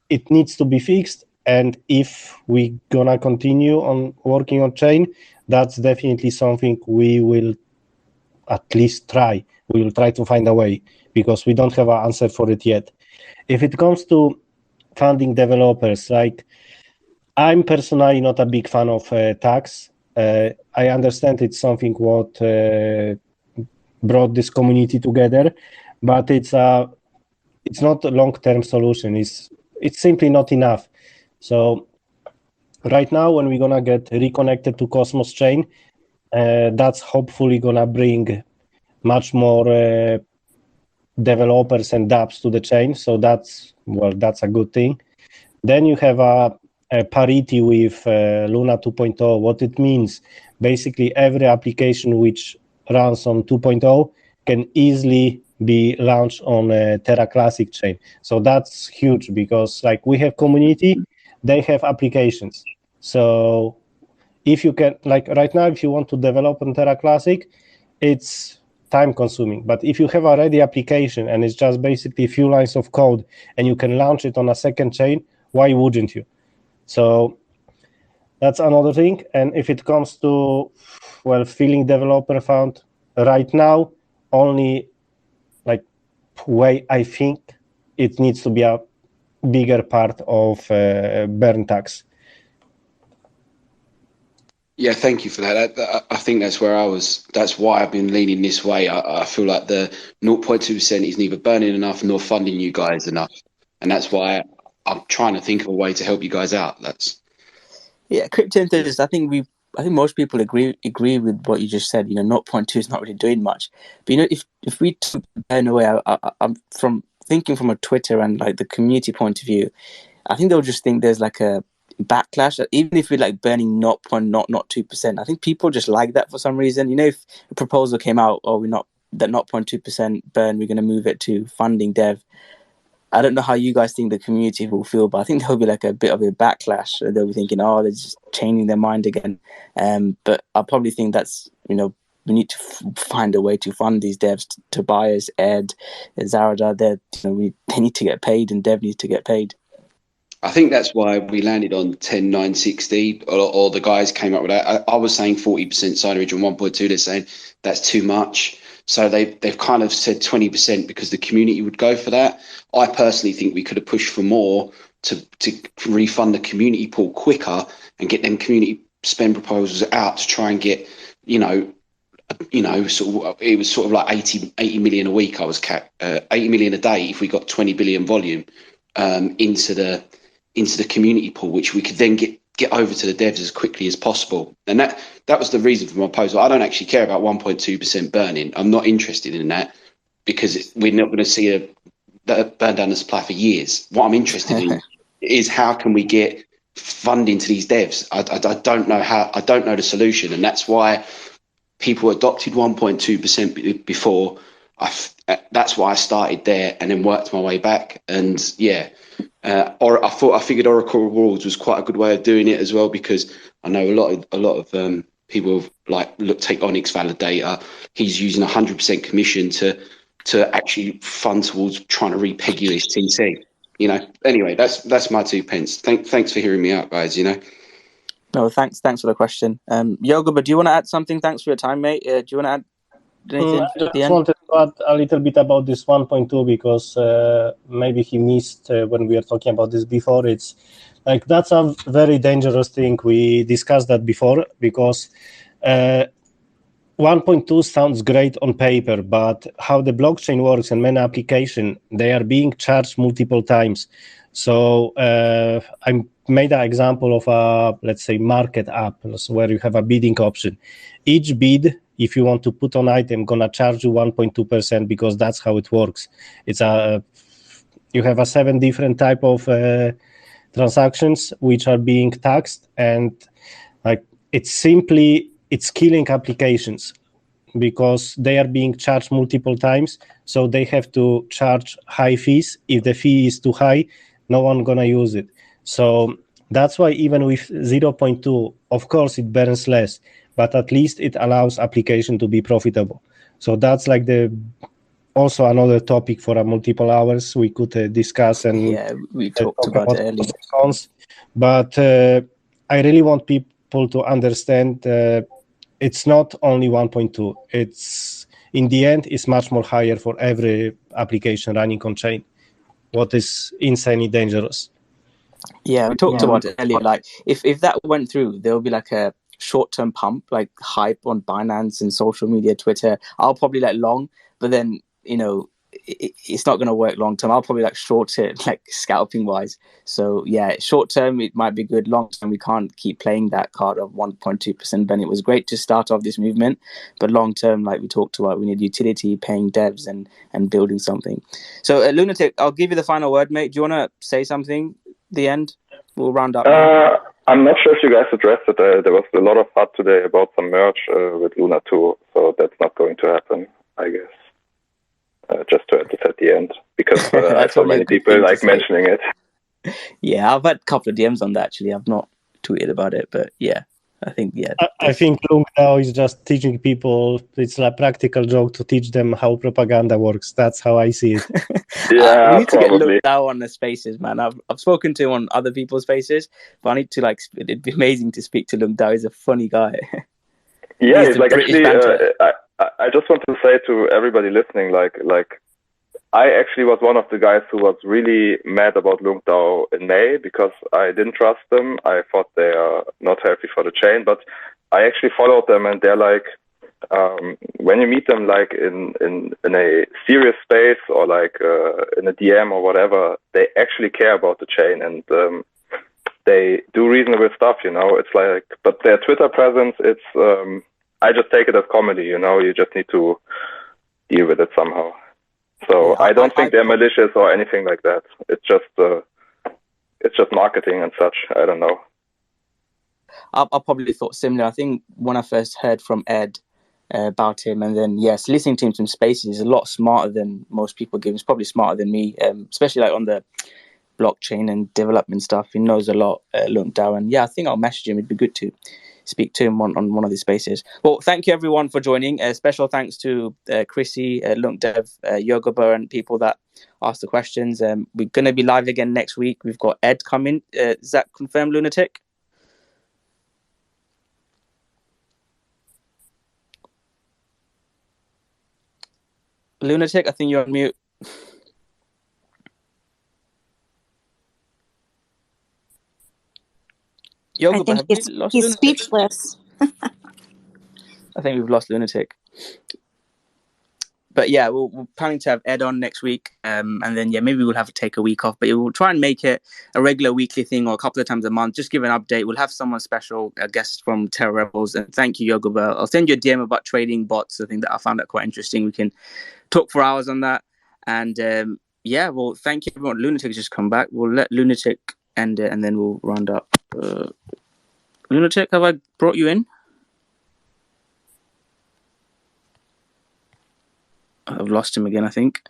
Speaker 3: it needs to be fixed. And if we gonna continue on working on chain, that's definitely something we will at least try. We will try to find a way, because we don't have an answer for it yet. If it comes to funding developers, like, I'm personally not a big fan of tax. I understand it's something what brought this community together, but it's not a long-term solution. It's simply not enough. So right now, when we're gonna get reconnected to Cosmos chain, that's hopefully gonna bring much more developers and dApps to the chain. So that's a good thing. Then you have a parity with Luna 2.0. What it means, basically every application which runs on 2.0 can easily be launched on a TerraClassic chain. So that's huge, because like, we have community, they have applications. So if you can, like right now, if you want to develop on TerraClassic, it's time consuming. But if you have already application and it's just basically a few lines of code and you can launch it on a second chain, why wouldn't you? So that's another thing. And if it comes to, filling developer fund, right now, only like way I think it needs to be a bigger part of burn tax.
Speaker 8: Yeah, thank you for that. I think that's why I've been leaning this way. I feel like the 0.2% is neither burning enough nor funding you guys enough. And that's why I'm trying to think of a way to help you guys out. Yeah,
Speaker 1: crypto enthusiasts, I think we've I think most people agree with what you just said. 0.2 is not really doing much. But if we took burn away, I'm from thinking from a Twitter and like the community point of view, I think they'll just think there's like a backlash. Even if we're like burning not 2%, I think people just like that for some reason. If a proposal came out, we're not that 0.2% burn, we're going to move it to funding dev. I don't know how you guys think the community will feel, but I think there'll be like a bit of a backlash. They'll be thinking, they're just changing their mind again. But I probably think that's, we need to find a way to fund these devs. Tobias, Ed, Zarada, they need to get paid, and dev needs to get paid.
Speaker 8: I think that's why we landed on 10,960, or the guys came up with that. I was saying 40% signage on 1.2. They're saying that's too much. So they've kind of said 20% because the community would go for that. I personally think we could have pushed for more to refund the community pool quicker and get them community spend proposals out to try and get, sort of, it was sort of like 80 million a week. I was 80 million a day if we got 20 billion volume into the community pool, which we could then get over to the devs as quickly as possible. And that was the reason for my proposal. I don't actually care about 1.2% burning. I'm not interested in that because we're not going to see a burn down the supply for years. What I'm interested in is how can we get funding to these devs. I don't know how. I don't know the solution, and that's why people adopted 1.2% before. That's why I started there and then worked my way back. And or I figured Oracle Rewards was quite a good way of doing it as well, because I know a lot of people take Onyx Validator. He's using 100% commission to actually fund towards trying to repeg his TC. Anyway, that's my 2 pence. Thanks for hearing me out, guys.
Speaker 1: No, thanks for the question. Yogabba, do you want to add something? Thanks for your time, mate. Do you want to add anything at the end?
Speaker 3: I wanted to add a little bit about this 1.2 because maybe he missed when we were talking about this before. It's like that's a very dangerous thing. We discussed that before because 1.2 sounds great on paper, but how the blockchain works and many applications, they are being charged multiple times. So I made an example of a, let's say, market app where you have a bidding option. Each bid, if you want to put on item, gonna charge you 1.2% because that's how it works. It's you have 7 different type of transactions which are being taxed, and like it's killing applications because they are being charged multiple times. So they have to charge high fees. If the fee is too high, no one gonna use it. So that's why even with 0.2, of course it burns less, but at least it allows application to be profitable. So that's like also another topic for multiple hours we could discuss and
Speaker 1: we talked about it earlier.
Speaker 3: But I really want people to understand it's not only 1.2. It's in the end it's much more higher for every application running on chain, what is insanely dangerous.
Speaker 1: Yeah, we talked about it earlier. Like if that went through, there will be like a short-term pump, like hype on Binance and social media, Twitter. I'll probably long, but then it's not going to work long term. I'll probably short it, like scalping wise. So yeah, short term it might be good. Long term we can't keep playing that card of 1.2%. Ben, it was great to start off this movement, but long term, like we talked about, we need utility, paying devs, and building something. So Lunatic, I'll give you the final word, mate. Do you want to say something? The end. We'll round up.
Speaker 4: I'm not sure if you guys addressed it. There was a lot of FUD today about some merge with Luna 2, so that's not going to happen, I guess. Just to add this at the end, because I saw many people mentioning it.
Speaker 1: Yeah, I've had a couple of DMs on that, actually. I've not tweeted about it, but yeah. I think
Speaker 3: I think Lunc now is just teaching people. It's a practical joke to teach them how propaganda works. That's how I see it.
Speaker 4: Yeah,
Speaker 1: we need to
Speaker 4: probably.
Speaker 1: get Lunc now on the spaces, man. I've spoken to him on other people's spaces, but I need to it'd be amazing to speak to Lunc now. He's a funny guy.
Speaker 4: Yeah, he's actually. I just want to say to everybody listening, I actually was one of the guys who was really mad about LuncDAO in May because I didn't trust them. I thought they are not healthy for the chain, but I actually followed them, and they're when you meet them in a serious space or in a DM or whatever, they actually care about the chain, and they do reasonable stuff, you know. It's like, but their Twitter presence, it's I just take it as comedy, you know. You just need to deal with it somehow. So
Speaker 1: Yeah,
Speaker 4: I don't think they're malicious or anything like that. It's just marketing and such. I don't know.
Speaker 1: I probably thought similar. I think when I first heard from Ed about him, and then yes, listening to him in spaces, he's a lot smarter than most people give. He's probably smarter than me, especially like on the blockchain and development stuff. He knows a lot, LuncDAO, and yeah, I think I'll message him. It'd be good to speak to him on one of these spaces. Well, thank you everyone for joining. Special thanks to Chrissy, LuncDev, Yogabba, and people that asked the questions. We're going to be live again next week. We've got Ed coming. Is that confirmed, Lunatic? Lunatic, I think you're on mute.
Speaker 5: I think he's speechless.
Speaker 1: I think we've lost Lunatic. But yeah, we're planning to have Ed on next week. And then, yeah, maybe we'll have to take a week off. But we'll try and make it a regular weekly thing or a couple of times a month. Just give an update. We'll have someone special, a guest from TerraRebels. And thank you, Yogabba. I'll send you a DM about trading bots. I think that I found that quite interesting. We can talk for hours on that. And yeah, well, thank you, everyone. Lunatic's just come back. We'll let Lunatic end it and then we'll round up. Lunatic, have I brought you in? I've lost him again, I think.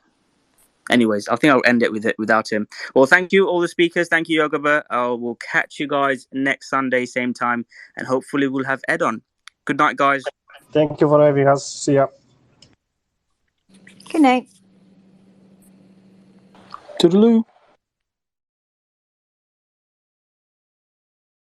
Speaker 1: Anyways, I think I'll end it without him. Well, thank you, all the speakers. Thank you, Yogabba. We'll catch you guys next Sunday, same time. And hopefully we'll have Ed on. Good night, guys.
Speaker 3: Thank you for having us. See ya.
Speaker 5: Good night.
Speaker 1: Toodaloo.